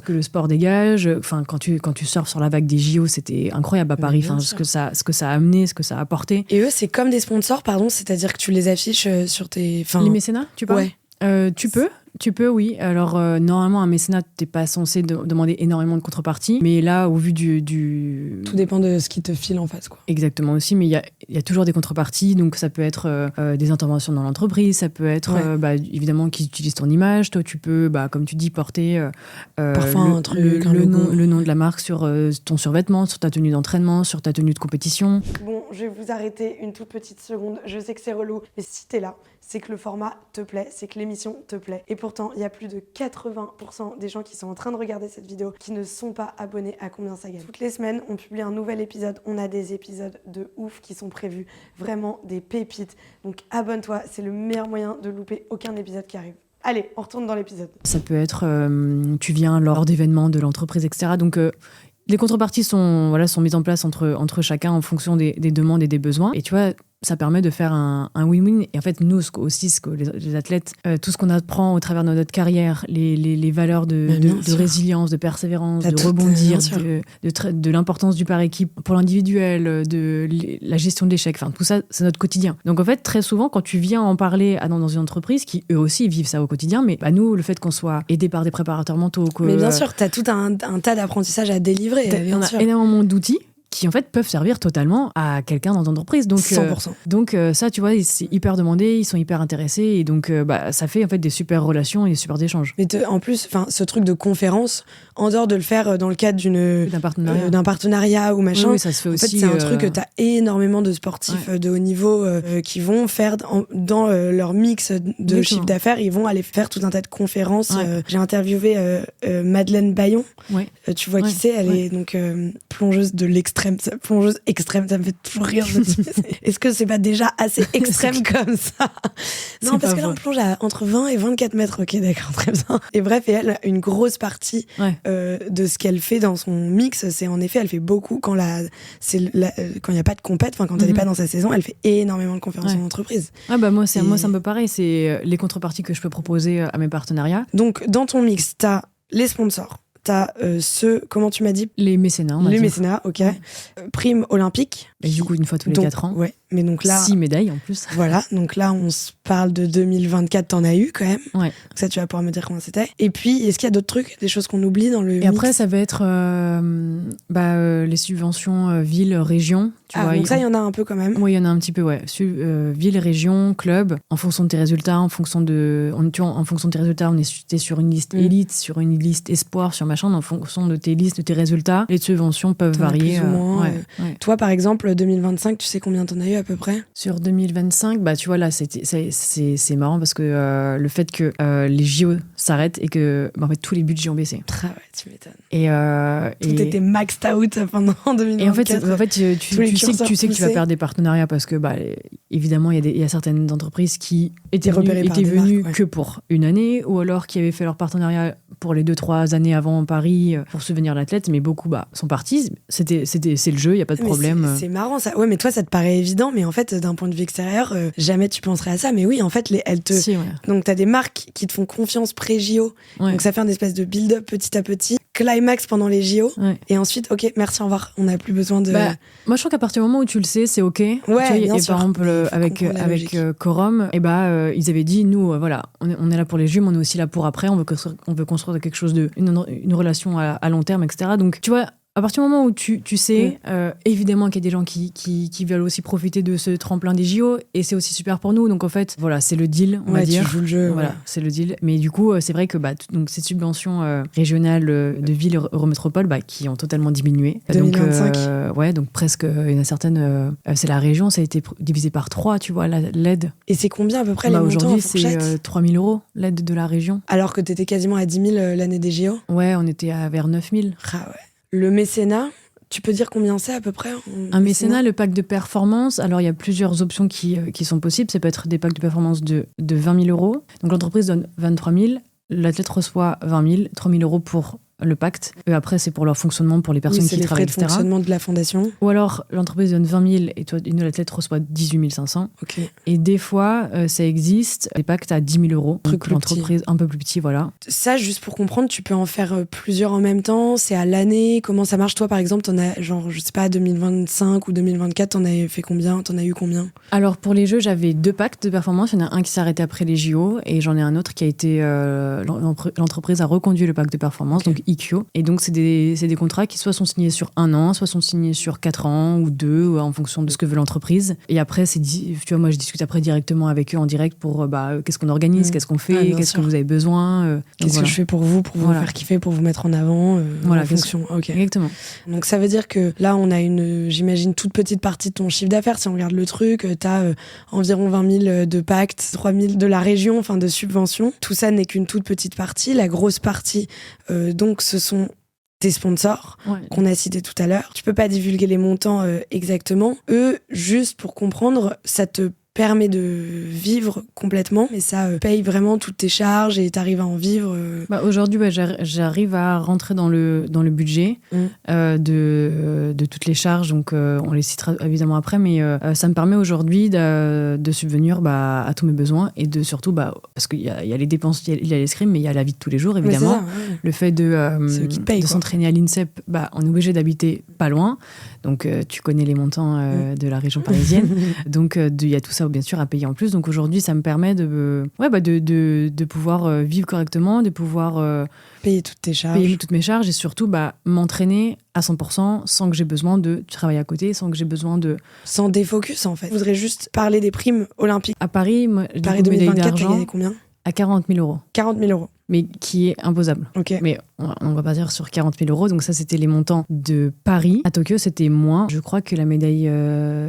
que le sport dégage. Enfin, quand tu surfes sur la vague des JO, c'était incroyable à Paris. Enfin, ce que ça a amené, ce que ça a apporté. Et eux, c'est comme des sponsors, pardon, c'est-à-dire que tu les affiches sur tes... Les mécénats, tu parles? Ouais. Tu peux, oui. Alors, normalement, un mécénat, t'es pas censé demander énormément de contrepartie. Mais là, au vu du... Tout dépend de ce qui te file en face, quoi. Exactement aussi. Mais il y a toujours des contreparties. Donc, ça peut être des interventions dans l'entreprise. Ça peut être, évidemment, qu'ils utilisent ton image. Toi, tu peux, comme tu dis, porter parfois le nom de la marque sur ton survêtement, sur ta tenue d'entraînement, sur ta tenue de compétition. Bon, je vais vous arrêter une toute petite seconde. Je sais que c'est relou, mais si t'es là, c'est que le format te plaît, c'est que l'émission te plaît. Et pourtant, il y a plus de 80% des gens qui sont en train de regarder cette vidéo qui ne sont pas abonnés à Combien ça gagne. Toutes les semaines, on publie un nouvel épisode. On a des épisodes de ouf qui sont prévus. Vraiment des pépites. Donc abonne-toi, c'est le meilleur moyen de louper aucun épisode qui arrive. Allez, on retourne dans l'épisode. Ça peut être, tu viens lors d'événements de l'entreprise, etc. Donc... les contreparties sont mises en place entre chacun en fonction des demandes et des besoins. Et tu vois, ça permet de faire un win-win. Et en fait, nous aussi, les athlètes, tout ce qu'on apprend au travers de notre carrière, les valeurs de résilience, de persévérance, de rebondir, de l'importance du par équipe pour l'individuel, de la gestion de l'échec, enfin tout ça, c'est notre quotidien. Donc en fait, très souvent, quand tu viens en parler dans une entreprise qui eux aussi vivent ça au quotidien, mais nous, le fait qu'on soit aidé par des préparateurs mentaux... Mais bien sûr, t'as tout un tas d'apprentissages à délivrer. On a énormément d'outils qui en fait peuvent servir totalement à quelqu'un dans ton entreprise. Donc, 100%. Ça, tu vois, c'est hyper demandé, ils sont hyper intéressés et donc ça fait en fait des super relations et des super échanges. Mais en plus, ce truc de conférence, en dehors de le faire dans le cadre d'un partenariat ou machin, oui, ça se fait aussi. En fait, c'est un truc que t'as énormément de sportifs de haut niveau qui vont faire dans leur mix de chiffre d'affaires, ils vont aller faire tout un tas de conférences. J'ai interviewé Madeleine Bayon. Tu vois qui c'est? Elle est donc plongeuse de l'extrême. Plongeuse extrême, ça me fait toujours rire. Je me dis, est-ce que c'est pas déjà assez extrême comme ça? Non, parce que là, on plonge entre 20 et 24 mètres. Ok, d'accord, très bien. Et bref, et elle, une grosse partie de ce qu'elle fait dans son mix, c'est en effet, elle fait beaucoup quand il n'y a pas de compète, quand elle n'est pas dans sa saison, elle fait énormément de conférences en entreprise. Moi, c'est un peu pareil. C'est les contreparties que je peux proposer à mes partenariats. Donc, dans ton mix, t'as les sponsors. T'as comment tu m'as dit? Les mécénats. Les mécénats, ok. Prime olympique. Et du coup, une fois tous les 4 ans. Ouais, mais donc là. 6 médailles en plus. Voilà, donc là, on se parle de 2024, t'en as eu quand même. Ouais. Donc ça, tu vas pouvoir me dire comment c'était. Et puis, est-ce qu'il y a d'autres trucs, des choses qu'on oublie dans le mix? Et après, ça va être les subventions ville-région. Donc ça, il y en a un peu quand même. Oui, il y en a un petit peu, ouais. Ville, région, club, en fonction de tes résultats, en fonction de tes résultats, on est sur une liste élite, sur une liste espoir, sur machin, en fonction de tes listes, de tes résultats, les subventions peuvent varier. Plus ou moins. Toi, par exemple, 2025, tu sais combien t'en as eu à peu près? Sur 2025, tu vois, là, c'est marrant parce que le fait que les JO s'arrêtent et que en fait, tous les budgets ont baissé. Ah ouais, tu m'étonnes. Tout était maxed out pendant 2024. Et en fait tu sais que tu vas perdre des partenariats parce que évidemment il y a certaines entreprises qui étaient venues que pour une année ou alors qui avaient fait leur partenariat pour les 2-3 années avant Paris pour subvenir l'athlète, mais beaucoup sont partis. C'est le jeu, il y a pas de problème. C'est marrant ça. Ouais, mais toi ça te paraît évident, mais en fait d'un point de vue extérieur, jamais tu penserais à ça. Mais oui, en fait donc t'as des marques qui te font confiance pré-JO. Donc ça fait un espèce de build-up petit à petit. Climax pendant les JO et ensuite ok, merci, au revoir, on n'a plus besoin de. Moi je trouve qu'à partir du moment où tu le sais, c'est ok. Bien sûr. Par exemple avec Corum, ils avaient dit nous on est là pour les JO, mais on est aussi là pour après, on veut construire quelque chose une relation à long terme, etc. Donc tu vois, à partir du moment où tu sais, évidemment qu'il y a des gens qui veulent aussi profiter de ce tremplin des JO, et c'est aussi super pour nous. Donc en fait, voilà, c'est le deal, on va dire. Tu joues le jeu. Voilà, c'est le deal. Mais du coup, c'est vrai que donc ces subventions régionales de ville Eurométropole qui ont totalement diminué. 2025. Donc presque, il y en a certaines. C'est la région, ça a été divisé par 3, tu vois, l'aide. Et c'est combien à peu près les montants aujourd'hui, c'est 3 000 € l'aide de la région. Alors que t'étais quasiment à 10 000 l'année des JO. Ouais, on était vers 9 000. Ah ouais. Le mécénat, tu peux dire combien c'est à peu près? Un mécénat, le pack de performance, alors il y a plusieurs options qui sont possibles. Ça peut être des packs de performance de 20 000 €. Donc l'entreprise donne 23 000, l'athlète reçoit 20 000, 3 000 € pour le pacte. Et après, c'est pour leur fonctionnement, pour les personnes qui travaillent, etc. C'est les frais de fonctionnement de la fondation. Ou alors, l'entreprise donne 20 000 et toi, l'athlète reçoit 18 500. Ok. Et des fois, ça existe, des pactes à 10 000 €. Truc l'entreprise un peu plus petit, voilà. Ça, juste pour comprendre, tu peux en faire plusieurs en même temps. C'est à l'année. Comment ça marche? Toi, par exemple, t'en as, je sais pas, 2025 ou 2024, t'en as fait combien? T'en as eu combien? Alors, pour les jeux, j'avais 2 pactes de performance. Il y en a un qui s'est arrêté après les JO et j'en ai un autre qui a été... l'entreprise a reconduit le pacte de performance, donc IKIO. Et donc, c'est des contrats qui soit sont signés sur 1 an, soit sont signés sur 4 ans ou 2, en fonction de ce que veut l'entreprise. Et après, tu vois, moi, je discute après directement avec eux en direct pour qu'est-ce qu'on organise, qu'est-ce qu'on fait, qu'est-ce que vous avez besoin. Qu'est-ce que je fais pour vous faire kiffer, pour vous mettre en avant en fonction. Ok. Exactement. Donc, ça veut dire que là, on a j'imagine, toute petite partie de ton chiffre d'affaires. Si on regarde le truc, t'as environ 20 000 de pactes, 3 000 de la région, enfin de subventions. Tout ça n'est qu'une toute petite partie. La grosse partie, donc, ce sont tes sponsors qu'on a cités tout à l'heure. Tu peux pas divulguer les montants exactement. Eux, juste pour comprendre, ça te permet de vivre complètement, mais ça paye vraiment toutes tes charges et t'arrives à en vivre. Aujourd'hui, j'arrive à rentrer dans le budget de toutes les charges, donc on les citera évidemment après, mais ça me permet aujourd'hui de subvenir à tous mes besoins et de surtout, parce qu'il y a les dépenses, il y a l'escrime, mais il y a la vie de tous les jours, évidemment. Ça, ouais. Le fait de s'entraîner à l'INSEP, on est obligé d'habiter pas loin, donc tu connais les montants de la région parisienne, donc il y a tout ça ça bien sûr à payer en plus. Donc aujourd'hui, ça me permet de pouvoir vivre correctement, de pouvoir payer toutes tes charges. Payer toutes mes charges et surtout m'entraîner à 100% sans que j'ai besoin de travailler à côté, sans que j'ai besoin de... Sans défocus, en fait. Je voudrais juste parler des primes olympiques. À Paris, moi, Paris 2024, t'as gagné combien ? À 40 000 euros. 40 000 euros. Mais qui est imposable. Okay. Mais on va pas dire sur 40 000 euros. Donc ça, c'était les montants de Paris. À Tokyo, c'était moins. Je crois que la médaille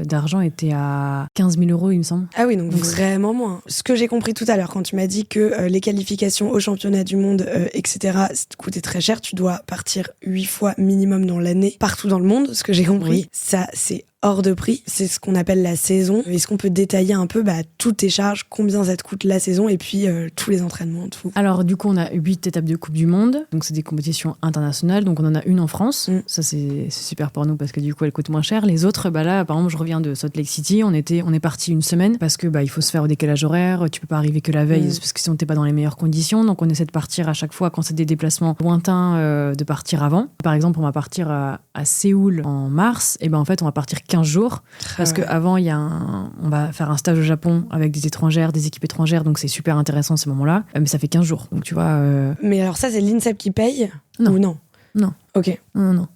d'argent était à 15 000 euros, il me semble. Ah oui, donc vraiment moins. Ce que j'ai compris tout à l'heure, quand tu m'as dit que les qualifications au championnat du monde, etc., ça coûtait très cher, tu dois partir 8 fois minimum dans l'année, partout dans le monde. Ce que j'ai compris, oui. Ça, c'est hors de prix. C'est ce qu'on appelle la saison. Est-ce qu'on peut détailler un peu toutes tes charges, combien ça te coûte la saison et puis tous les entraînements, tout. Alors, du coup, on a 8 étapes de Coupe du Monde. Donc, c'est des compétitions internationales. Donc, on en a une en France. Ça, c'est super pour nous parce que du coup, elle coûte moins cher. Les autres, là, par exemple, je reviens de Salt Lake City. On est parti une semaine parce que il faut se faire au décalage horaire. Tu peux pas arriver que la veille parce que sinon, t'es pas dans les meilleures conditions. Donc, on essaie de partir à chaque fois quand c'est des déplacements lointains, de partir avant. Par exemple, on va partir à Séoul en mars. Et en fait, on va partir 15 jours. Parce qu'avant, on va faire un stage au Japon avec des étrangères, des équipes étrangères. Donc, c'est super intéressant ces moments-là. Mais ça fait 15 jours. Donc, tu vois. Mais alors, ça, c'est l'INSEP qui paye ? Non. Ou non ? Non. Ok. Non.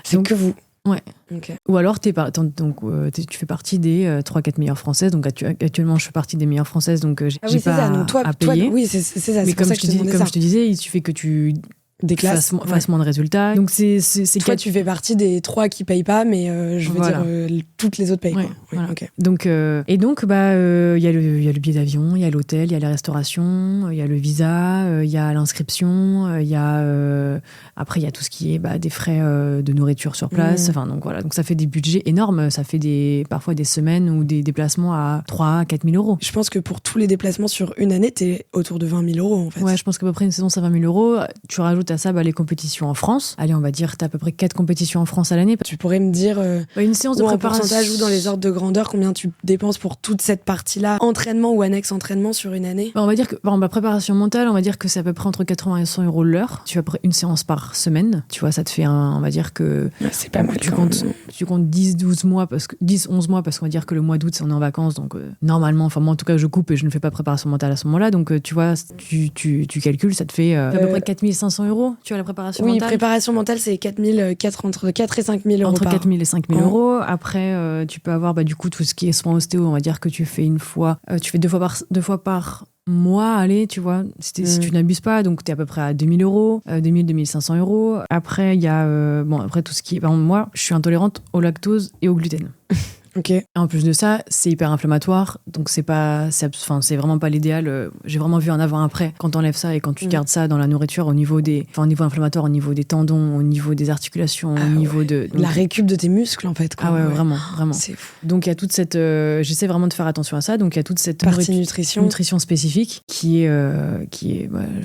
C'est donc, que vous. Ouais. Okay. Ou alors, tu fais partie des 3-4 meilleures françaises. Donc, actuellement, je fais partie des meilleures françaises. Donc, j'ai pas ça. Donc, toi, à payer. Oui, c'est ça. Mais comme je te disais, il suffit que tu fasse moins de résultats. Donc, c'est toi, tu fais partie des 3 qui payent pas, mais je veux dire, toutes les autres payent. Ouais, quoi. Voilà. Okay. Donc, il y a le billet d'avion, il y a l'hôtel, il y a la restauration, il y a le visa, il y a l'inscription, après, il y a tout ce qui est des frais de nourriture sur place. Enfin, donc, voilà. Donc, ça fait des budgets énormes. Ça fait parfois des semaines ou des déplacements à 3-4 000 euros. Je pense que pour tous les déplacements sur une année, t'es autour de 20 000 euros, en fait. Ouais, je pense qu'à peu près une saison, c'est 20 000 euros. Tu rajoutes à ça les compétitions en France. Allez, on va dire t'as à peu près 4 compétitions en France à l'année. Tu pourrais me dire une séance de préparation, en pourcentage ou dans les ordres de grandeur, combien tu dépenses pour toute cette partie-là, entraînement ou annexe entraînement sur une année? On va dire que ma préparation mentale, on va dire que c'est à peu près entre 80 et 100 euros l'heure. Tu as à peu près une séance par semaine. Tu vois, ça te fait on va dire que c'est pas mal. Tu comptes 10-11 mois parce qu'on va dire que le mois d'août on est en vacances, donc normalement, moi en tout cas je coupe et je ne fais pas préparation mentale à ce moment-là, donc tu vois, tu calcules, ça te fait à peu près 4 500 euros. Tu vois, la préparation mentale. Oui, préparation mentale, c'est entre 4 et 5 000 euros. Entre 4 000 et 5 000 euros. Après, tu peux avoir du coup tout ce qui est soins ostéo. On va dire que tu fais tu fais deux fois par mois, allez, tu vois, si tu n'abuses pas, donc t'es à peu près à 2 000 euros, 2 500 euros. Après, il y a après tout ce qui est... Par exemple, moi, je suis intolérante au lactose et au gluten. Ok. En plus de ça, c'est hyper inflammatoire, donc c'est vraiment pas l'idéal. J'ai vraiment vu un avant-après quand t'enlèves ça et quand tu gardes ça dans la nourriture au niveau inflammatoire, au niveau des tendons, au niveau des articulations, au niveau de la récup de tes muscles en fait. Quoi. Ah ouais, vraiment. C'est fou. Donc il y a toute cette, j'essaie vraiment de faire attention à ça. Donc il y a toute cette partie nutrition spécifique qui est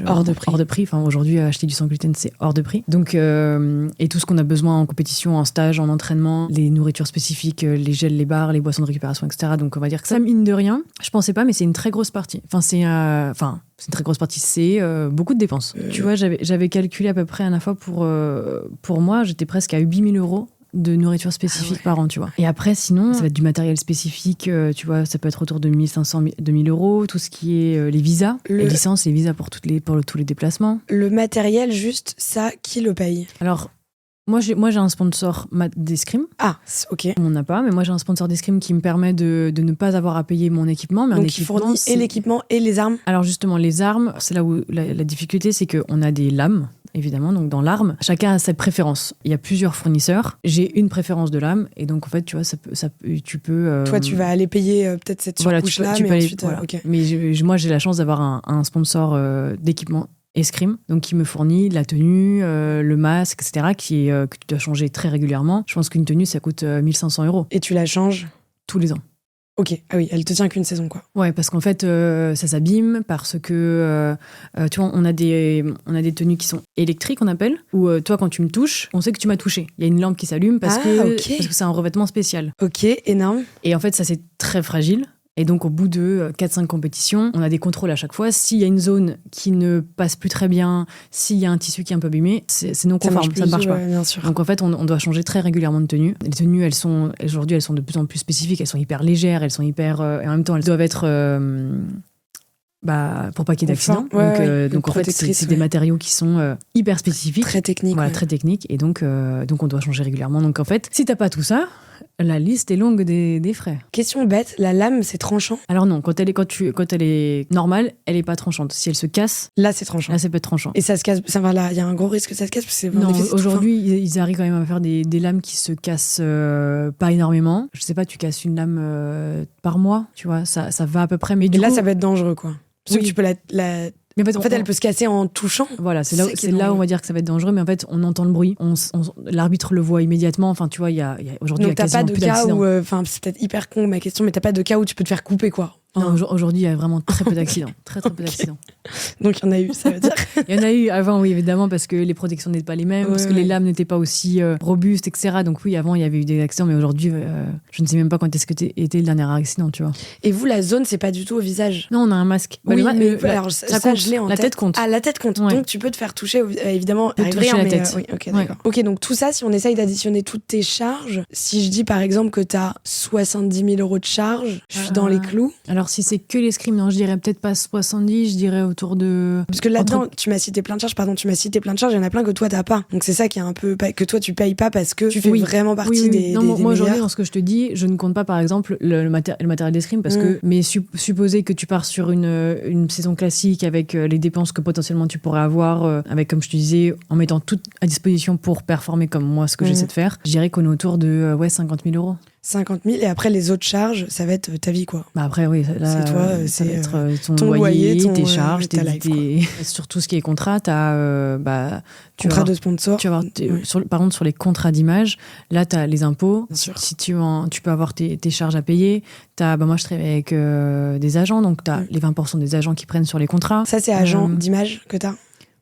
hors de prix. Enfin aujourd'hui acheter du sans gluten c'est hors de prix. Donc et tout ce qu'on a besoin en compétition, en stage, en entraînement, les nourritures spécifiques, les gels, les bars, les boissons de récupération, etc. Donc on va dire que ça, mine de rien, je pensais pas, mais c'est une très grosse partie. C'est une très grosse partie, c'est beaucoup de dépenses. Tu vois, j'avais calculé à peu près à la fois pour moi, j'étais presque à 8 000 euros de nourriture spécifique par an, tu vois. Et après, sinon, ça va être du matériel spécifique, tu vois, ça peut être autour de 1 500, 2 000 euros, tout ce qui est les visas, les licences, les visas pour tous les déplacements. Le matériel, juste ça, qui le paye? Alors, moi, j'ai un sponsor d'escrime. Ah, ok. On n'a pas, mais moi, j'ai un sponsor d'escrime qui me permet de ne pas avoir à payer mon équipement. Mais donc, il fournit et l'équipement et les armes? Alors, justement, les armes, c'est là où la difficulté, c'est qu'on a des lames, évidemment. Donc, dans l'arme, chacun a sa préférence. Il y a plusieurs fournisseurs. J'ai une préférence de lame. Et donc, en fait, tu vois, tu peux... Toi, tu vas aller payer peut-être cette surcouche-là, mais ensuite... Voilà. Okay. Mais moi, j'ai la chance d'avoir un sponsor d'équipement escrime, donc qui me fournit la tenue, le masque, etc., que tu dois changer très régulièrement. Je pense qu'une tenue, ça coûte 1 500 euros. Et tu la changes tous les ans. Ok, ah oui, elle te tient qu'une saison, quoi. Ouais, parce qu'en fait, ça s'abîme, parce que, tu vois, on a des tenues qui sont électriques, on appelle, où toi, quand tu me touches, on sait que tu m'as touché. Il y a une lampe qui s'allume parce que c'est un revêtement spécial. Ok, énorme. Et en fait, ça, c'est très fragile. Et donc, au bout de 4-5 compétitions, on a des contrôles à chaque fois. S'il y a une zone qui ne passe plus très bien, s'il y a un tissu qui est un peu abîmé, c'est non conforme, ça ne marche pas. Bien sûr. Donc, en fait, on doit changer très régulièrement de tenue. Les tenues, aujourd'hui, elles sont de plus en plus spécifiques. Elles sont hyper légères, elles sont hyper... et en même temps, elles doivent être... pour pas qu'il y ait d'accident. Donc en fait, c'est des matériaux qui sont hyper spécifiques. Très techniques. Voilà, très techniques. Et donc on doit changer régulièrement. Donc en fait, si t'as pas tout ça, la liste est longue des frais. Question bête, la lame, c'est tranchant? Alors non, quand elle est normale, elle est pas tranchante. Si elle se casse, là c'est tranchant. Là, ça peut être tranchant. Et ça se casse, ça va là, il y a un gros risque que ça se casse? Non, aujourd'hui, ils arrivent quand même à faire des lames qui se cassent pas énormément. Je sais pas, tu casses une lame par mois, tu vois, ça va à peu près. Mais là, ça va être dangereux, quoi. Parce que tu peux Mais en fait, elle peut se casser en touchant. Voilà, c'est là où on va dire que ça va être dangereux, mais en fait, on entend le bruit, l'arbitre le voit immédiatement. Enfin, tu vois, aujourd'hui, il y a quasiment plus d'accidents. Donc, t'as pas de cas où, c'est peut-être hyper con ma question, mais t'as pas de cas où tu peux te faire couper, quoi. Non, aujourd'hui, il y a vraiment très peu d'accidents. Très peu d'accidents. Donc, il y en a eu, ça veut dire. Il y en a eu avant, oui, évidemment, parce que les protections n'étaient pas les mêmes, parce que les lames n'étaient pas aussi robustes, etc. Donc, oui, avant, il y avait eu des accidents, mais aujourd'hui, je ne sais même pas quand est-ce que était le dernier accident, tu vois. Et vous, la zone, c'est pas du tout au visage? Non, on a un masque. Oui, alors, ça compte. Je l'ai en la tête compte. Ah, la tête compte. Ouais. Donc, tu peux te faire toucher, évidemment, toucher la tête. Oui, ok, d'accord. Ok, donc tout ça, si on essaye d'additionner toutes tes charges, si je dis par exemple que t'as 70 000 € de charges, je suis dans les clous. Alors, si c'est que les non, je dirais peut-être pas 70, je dirais autour de... Parce que là-dedans, tu m'as cité plein de charges, il y en a plein que toi t'as pas. Donc c'est ça qui est un peu... que toi tu payes pas parce que tu fais vraiment partie des Non, moi aujourd'hui, meilleurs. dans ce que je te dis, je ne compte pas par exemple le matériel d'escrime parce que... Mais supposer que tu pars sur une saison classique avec les dépenses que potentiellement tu pourrais avoir, avec, comme je te disais, en mettant tout à disposition pour performer comme moi, ce que j'essaie de faire, je dirais qu'on est autour de 50 000 €. 50 000, et après les autres charges, ça va être ta vie, quoi. Bah après, oui, là, c'est toi, ça va être ton loyer, tes charges, ta life, sur tout ce qui est contrat, t'as contrat de sponsor. Tu vas avoir par contre, sur les contrats d'image, là, t'as les impôts. Bien sûr. Si tu peux avoir tes charges à payer. Moi, je travaille avec des agents, donc t'as les 20% des agents qui prennent sur les contrats. Ça, c'est agent d'image que t'as?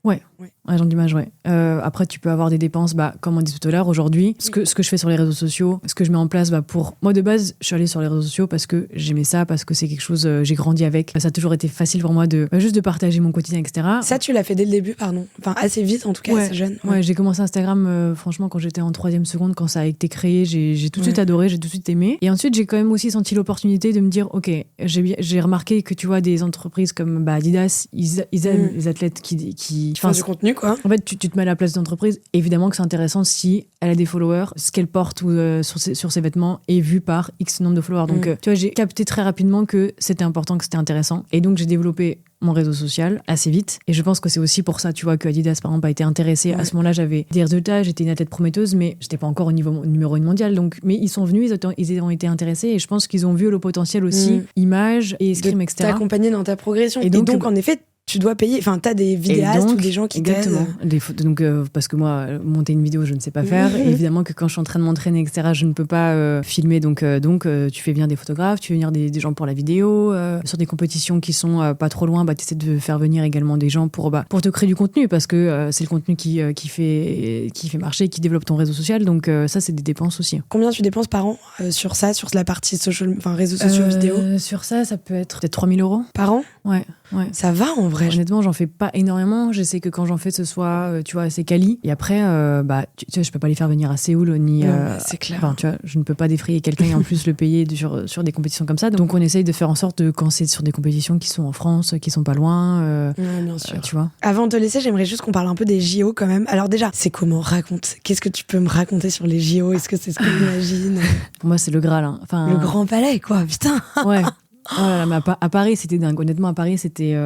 Ouais. Agent d'image, ouais. Après, tu peux avoir des dépenses, comme on dit tout à l'heure, aujourd'hui. Ce que je fais sur les réseaux sociaux, ce que je mets en place, pour... Moi, de base, je suis allée sur les réseaux sociaux parce que j'aimais ça, parce que c'est quelque chose, j'ai grandi avec. Ça a toujours été facile pour moi juste de partager mon quotidien, etc. Ça, tu l'as fait dès le début, pardon. Enfin, assez vite, en tout cas, assez jeune. Ouais, j'ai commencé Instagram, franchement, quand j'étais en 3e seconde, quand ça a été créé, j'ai tout de suite adoré, j'ai tout de suite aimé. Et ensuite, j'ai quand même aussi senti l'opportunité de me dire, OK, j'ai remarqué que, tu vois, des entreprises comme Adidas, ils aiment les athlètes qui font du contenu, quoi. En fait, tu te mets à la place d'entreprise. Évidemment que c'est intéressant si elle a des followers, ce qu'elle porte sur ses vêtements est vu par X nombre de followers. Donc, tu vois, j'ai capté très rapidement que c'était important, que c'était intéressant. Et donc, j'ai développé mon réseau social assez vite. Et je pense que c'est aussi pour ça, tu vois, que Adidas, par exemple, a été intéressé. À ce moment-là, j'avais des résultats, j'étais une athlète prometteuse, mais j'étais pas encore au numéro 1 mondial. Donc, mais ils sont venus, ils ont été intéressés. Et je pense qu'ils ont vu le potentiel aussi, image et escrime, etc. T'accompagner dans ta progression. Et donc en effet, tu dois payer, enfin t'as des vidéastes ou des gens qui t'aident. Donc parce que moi monter une vidéo je ne sais pas faire, évidemment que quand je suis en train de m'entraîner, etc., je ne peux pas filmer, donc tu fais venir des photographes, tu fais venir des gens pour la vidéo, sur des compétitions qui sont pas trop loin, tu essaies de faire venir également des gens pour te créer du contenu, parce que c'est le contenu qui fait marcher, qui développe ton réseau social, donc ça c'est des dépenses aussi. Combien tu dépenses par an sur ça, sur la partie réseaux sociaux, vidéo? Sur ça peut être peut-être 3 000 € par an. Ouais. Ça va en vrai. Honnêtement, j'en fais pas énormément. J'essaie que quand j'en fais, ce soit, tu vois, assez quali. Et après, tu vois, je peux pas les faire venir à Séoul ni. C'est clair. Enfin, tu vois, je ne peux pas défrayer quelqu'un et en plus le payer sur des compétitions comme ça. Donc, on essaye de faire en sorte quand c'est sur des compétitions qui sont en France, qui sont pas loin. Bien sûr. Tu vois. Avant de te laisser, j'aimerais juste qu'on parle un peu des JO quand même. Alors déjà, c'est comment? Raconte. Qu'est-ce que tu peux me raconter sur les JO? Est-ce que c'est ce que j'imagine? Pour moi, c'est le Graal. Hein. Enfin, le Grand Palais, quoi. Putain. Ouais. Oh là là, mais à Paris, c'était dingue. Honnêtement, à Paris, c'était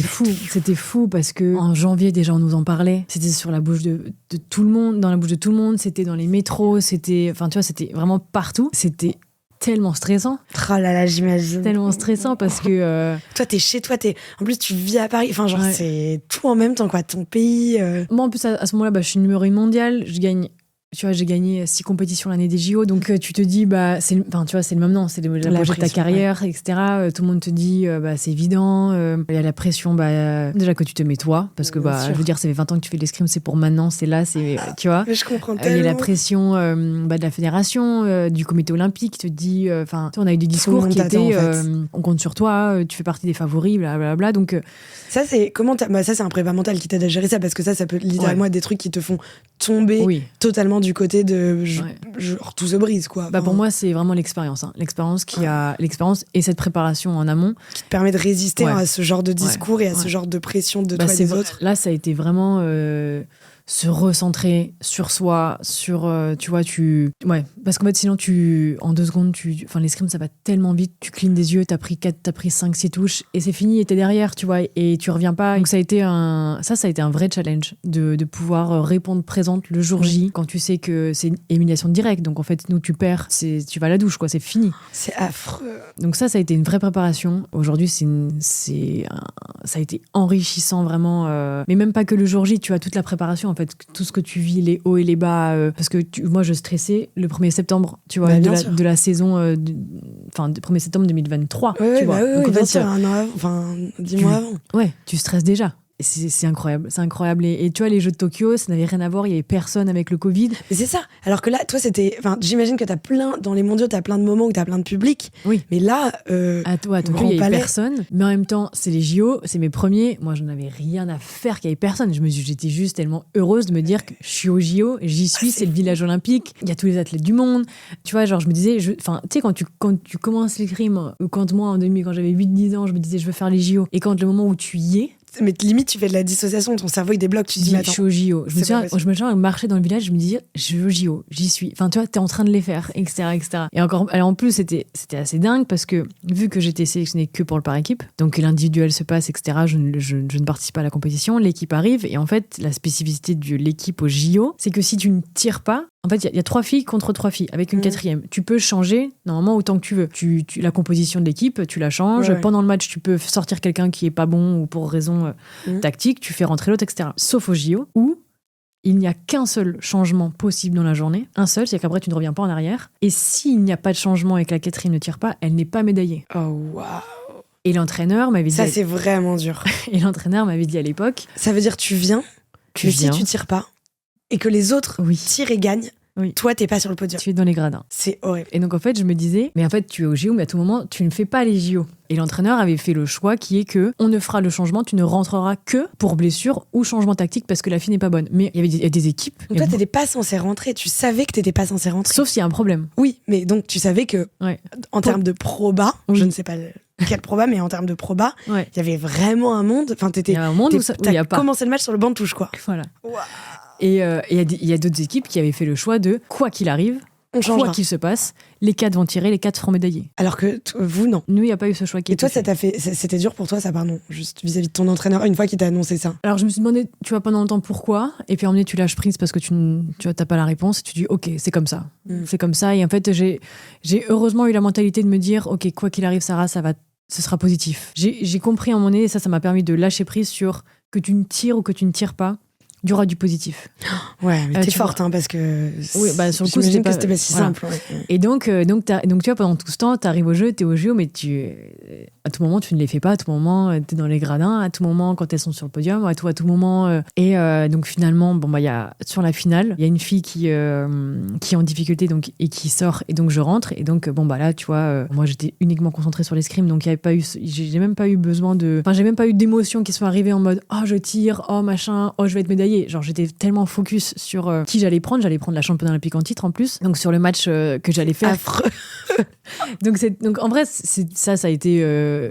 fou. C'était fou parce que en janvier, déjà, on nous en parlait. C'était sur la bouche de tout le monde, dans la bouche de tout le monde. C'était dans les métros. C'était vraiment partout. C'était tellement stressant. Oh là là, j'imagine. Tellement stressant parce que... Toi, t'es chez toi. En plus, tu vis à Paris. Enfin, genre, c'est tout en même temps, quoi. Ton pays... Moi, en plus, à ce moment-là, je suis numéro 1 mondial. Je gagne tu vois, j'ai gagné 6 compétitions l'année des JO, donc tu te dis, bah, tu vois, c'est le maintenant, c'est le projet de ta carrière, etc. Tout le monde te dit, bah, c'est évident, il y a la pression, bah, déjà que tu te mets toi, parce que, bah, je veux dire, ça fait 20 ans que tu fais de l'escrime, c'est pour maintenant, c'est là, c'est, tu vois. Je comprends tellement. Il y a la pression bah, de la fédération, du comité olympique, qui te dit, on a eu des discours qui étaient, en fait. On compte sur toi, tu fais partie des favoris, blablabla, donc. Ça, c'est ça, c'est un prépa mental qui t'aide à gérer ça, parce que ça peut littéralement être des trucs qui te font tomber totalement du côté de tout se brise, quoi. Bah, pour moi, c'est vraiment l'expérience. L'expérience et cette préparation en amont. Qui te permet de résister à ce genre de discours et à ce genre de pression de toi et des autres. Là, ça a été vraiment se recentrer sur soi, sur, tu vois, parce qu'en fait, sinon, en 2 secondes, l'escrime, ça va tellement vite, tu clignes des yeux, t'as pris 5, 6 touches, et c'est fini, et t'es derrière, tu vois, et tu reviens pas. Donc ça a été un vrai challenge de pouvoir répondre présente le jour J, quand tu sais que c'est une élimination directe. Donc en fait, nous, tu perds, tu vas à la douche, quoi, c'est fini. C'est affreux. Donc ça a été une vraie préparation. Aujourd'hui, ça a été enrichissant, vraiment. Mais même pas que le jour J, tu as toute la préparation, en fait, tout ce que tu vis, les hauts et les bas, parce que moi je stressais le 1er septembre, tu vois, de la saison, du 1er septembre 2023, tu vois. Donc, en fait, sûr, 10 mois avant. Ouais, tu stresses déjà. C'est incroyable, c'est incroyable. Et tu vois, les Jeux de Tokyo, ça n'avait rien à voir, il y avait personne avec le Covid. Mais c'est ça. Alors que là, toi, j'imagine que dans les mondiaux, t'as plein de moments où t'as plein de public. Oui. Mais là, à Tokyo, il y avait personne. Mais en même temps, c'est les JO, c'est mes premiers. Moi, je n'avais rien à faire qu'il y ait personne. J'étais juste tellement heureuse de me dire que je suis aux JO, j'y suis, c'est le village olympique, il y a tous les athlètes du monde. Tu vois, genre, je me disais, tu sais, quand tu commences l'escrime, ou quand moi, quand j'avais 8-10 ans, je me disais, je veux faire les JO. Et quand le moment où tu y es, mais limite, tu fais de la dissociation, ton cerveau il débloque, tu te dis, je suis au JO. Je me souviens marcher dans le village, je me disais, je vais au JO, j'y suis. Enfin, tu vois, t'es en train de les faire, etc., etc. Et alors en plus, c'était assez dingue parce que vu que j'étais sélectionnée que pour le par équipe, donc l'individuel se passe, etc., je ne participe pas à la compétition, l'équipe arrive, et en fait, la spécificité de l'équipe au JO, c'est que si tu ne tires pas, en fait, il y a 3 filles contre 3 filles, avec une 4e. Tu peux changer, normalement, autant que tu veux. La composition de l'équipe, tu la changes. Ouais. Pendant le match, tu peux sortir quelqu'un qui est pas bon ou pour raison tactique, tu fais rentrer l'autre, etc. Sauf au JO, où il n'y a qu'un seul changement possible dans la journée. Un seul, c'est qu'après, tu ne reviens pas en arrière. Et s'il n'y a pas de changement et que la 4e ne tire pas, elle n'est pas médaillée. Oh, waouh. Et l'entraîneur m'avait dit... Ça, c'est vraiment dur. Et l'entraîneur m'avait dit à l'époque... Ça veut dire tu viens, si tu tires pas, et que les autres tirent et gagnent, toi, t'es pas sur le podium. Tu es dans les gradins. C'est horrible. Et donc, en fait, je me disais, mais en fait, tu es au JO, mais à tout moment, tu ne fais pas les JO. Et l'entraîneur avait fait le choix qui est que on ne fera le changement, tu ne rentreras que pour blessure ou changement tactique parce que la fille n'est pas bonne. Mais il y a des équipes. Donc toi, t'étais pas censé rentrer. Tu savais que t'étais pas censé rentrer. Sauf s'il y a un problème. Oui, mais donc tu savais que, en termes de proba, je ne sais pas quel proba, mais en termes de proba, il y avait vraiment un monde. Enfin, il y a un monde où il y a pas. Commencé le match sur le banc de touche, quoi. Voilà. Wow. Et il y a d'autres équipes qui avaient fait le choix de quoi qu'il arrive, quoi qu'il se passe, les 4 vont tirer, les 4 seront médaillés. Alors que vous, non. Nous, il n'y a pas eu ce choix qui Et toi, c'était dur pour toi, ça, pardon, juste vis-à-vis de ton entraîneur, une fois qu'il t'a annoncé ça? Alors, je me suis demandé, tu vois, pendant longtemps pourquoi, et puis à un moment donné, tu lâches prise parce que tu n'as pas la réponse, et tu dis, ok, c'est comme ça. C'est comme ça. Et en fait, j'ai heureusement eu la mentalité de me dire, ok, quoi qu'il arrive, Sarah, ce sera positif. J'ai compris à un moment donné, et ça m'a permis de lâcher prise sur que tu ne tires ou que tu ne tires pas. Il y aura du positif. Ouais, mais t'es forte, parce que sur le coup, c'était pas si simple. Ouais. Et donc tu vois, pendant tout ce temps, t'arrives au jeu, t'es au jeu, mais à tout moment, tu ne les fais pas. À tout moment, t'es dans les gradins. À tout moment, quand elles sont sur le podium, à tout moment. Et donc finalement, il y a sur la finale, il y a une fille qui est en difficulté, donc et qui sort, et donc je rentre. Et donc là, tu vois, moi j'étais uniquement concentrée sur l'escrime, donc il y avait pas eu, j'ai même pas eu besoin j'ai même pas eu d'émotions qui sont arrivées en mode je tire, machin, je vais être médaillée. Genre, j'étais tellement focus sur qui j'allais prendre la championne olympique en titre en plus, donc sur le match que j'allais faire. Affreux. donc en vrai, ça a été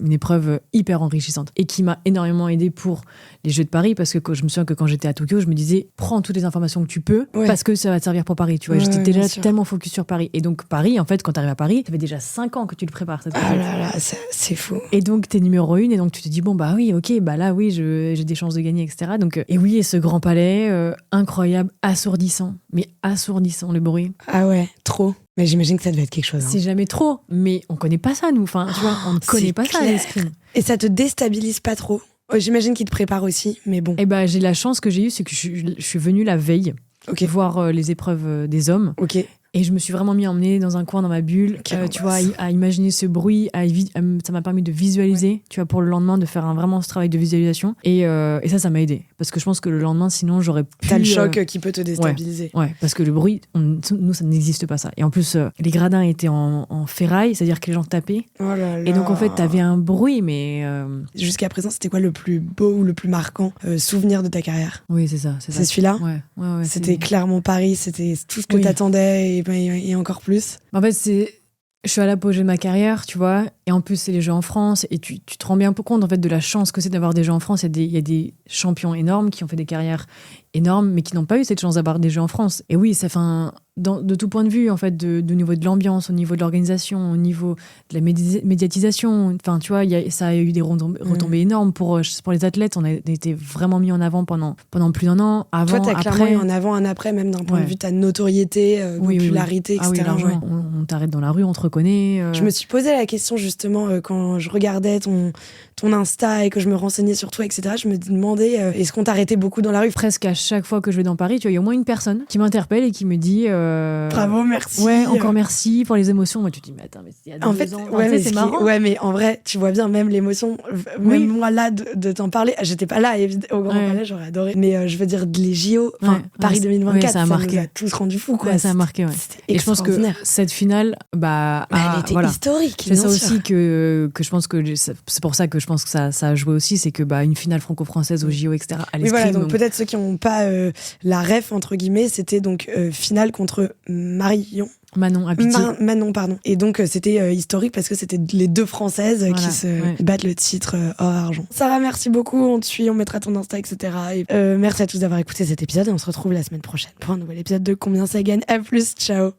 une épreuve hyper enrichissante et qui m'a énormément aidée pour les Jeux de Paris, parce que je me souviens que quand j'étais à Tokyo, je me disais, prends toutes les informations que tu peux, parce que ça va te servir pour Paris, tu vois. J'étais déjà tellement focus sur Paris. Et donc Paris, en fait, quand t'arrives à Paris, ça fait déjà 5 ans que tu le prépares. Ah là là, c'est fou. Et donc t'es numéro 1, et donc tu te dis, j'ai des chances de gagner, etc. Donc, et ce grand palais, incroyable, assourdissant, mais assourdissant le bruit. Ah ouais, trop. Mais j'imagine que ça devait être quelque chose. C'est jamais trop, mais on connaît pas ça, nous. Enfin, tu vois, on ne connaît pas ça, l'escrime. Et ça te déstabilise pas trop? J'imagine qu'il te prépare aussi, mais bon. J'ai la chance que j'ai eue, c'est que je suis venue la veille. Ok. voir les épreuves des hommes. Ok. Et je me suis vraiment mis à emmener dans un coin dans ma bulle, tu vois, à imaginer ce bruit, ça m'a permis de visualiser, tu vois, pour le lendemain, de faire vraiment ce travail de visualisation. Et ça m'a aidé. Parce que je pense que le lendemain, sinon, j'aurais pu... T'as le choc qui peut te déstabiliser. Ouais, parce que le bruit, nous, ça n'existe pas, ça. Et en plus, les gradins étaient en ferraille, c'est-à-dire que les gens tapaient. Oh là là. Et donc, en fait, t'avais un bruit, mais... Jusqu'à présent, c'était quoi le plus beau ou le plus marquant souvenir de ta carrière? Oui, c'est ça. C'est celui-là? Ouais. C'était clairement Paris, c'était tout ce que t'attendais et encore plus. En fait, je suis à l'apogée de ma carrière, tu vois, et en plus, c'est les Jeux en France, et tu te rends bien compte, en fait, de la chance que c'est d'avoir des Jeux en France. Il y a des champions énormes qui ont fait des carrières énormes, mais qui n'ont pas eu cette chance d'avoir des Jeux en France. Et oui, ça fait de tout point de vue, en fait, de niveau de l'ambiance, au niveau de l'organisation, au niveau de la médiatisation. Enfin, tu vois, ça a eu des retombées énormes pour les athlètes. On a été vraiment mis en avant pendant plus d'un an. Avant, toi, t'as après, clairement eu un avant, un après, même d'un point de vue de ta notoriété, popularité, etc. Ah oui, on t'arrête dans la rue, on te reconnaît. Je me suis posé la question, justement, quand je regardais ton Insta et que je me renseignais sur toi, etc. Je me demandais, est-ce qu'on t'arrêtait beaucoup dans la rue? Presque à chaque fois que je vais dans Paris, tu vois, il y a au moins une personne qui m'interpelle et qui me dit bravo, merci. Ouais, encore merci pour les émotions. Moi, tu te dis, mais attends, mais il y a 2 ans. C'est marrant. Ouais, mais en vrai, tu vois bien, même l'émotion, même moi là, de t'en parler, j'étais pas là, au Grand Palais, j'aurais adoré. Mais je veux dire, les JO, Paris 2024, ça nous a tous rendu fous, quoi. Ouais, ça a marqué, ouais. Et je pense que cette finale, elle était historique. C'est ça aussi que je pense que c'est pour ça que je pense que ça a joué aussi, c'est que une finale franco-française aux JO, etc. Oui, voilà, donc peut-être ceux qui n'ont pas la ref, entre guillemets, c'était donc finale contre Manon à Pitié. Manon, pardon. Et donc, c'était historique parce que c'était les 2 Françaises qui se battent le titre or-argent. Sarah, merci beaucoup. On te suit, on mettra ton Insta, etc. Et, merci à tous d'avoir écouté cet épisode et on se retrouve la semaine prochaine pour un nouvel épisode de Combien ça gagne. À plus, ciao.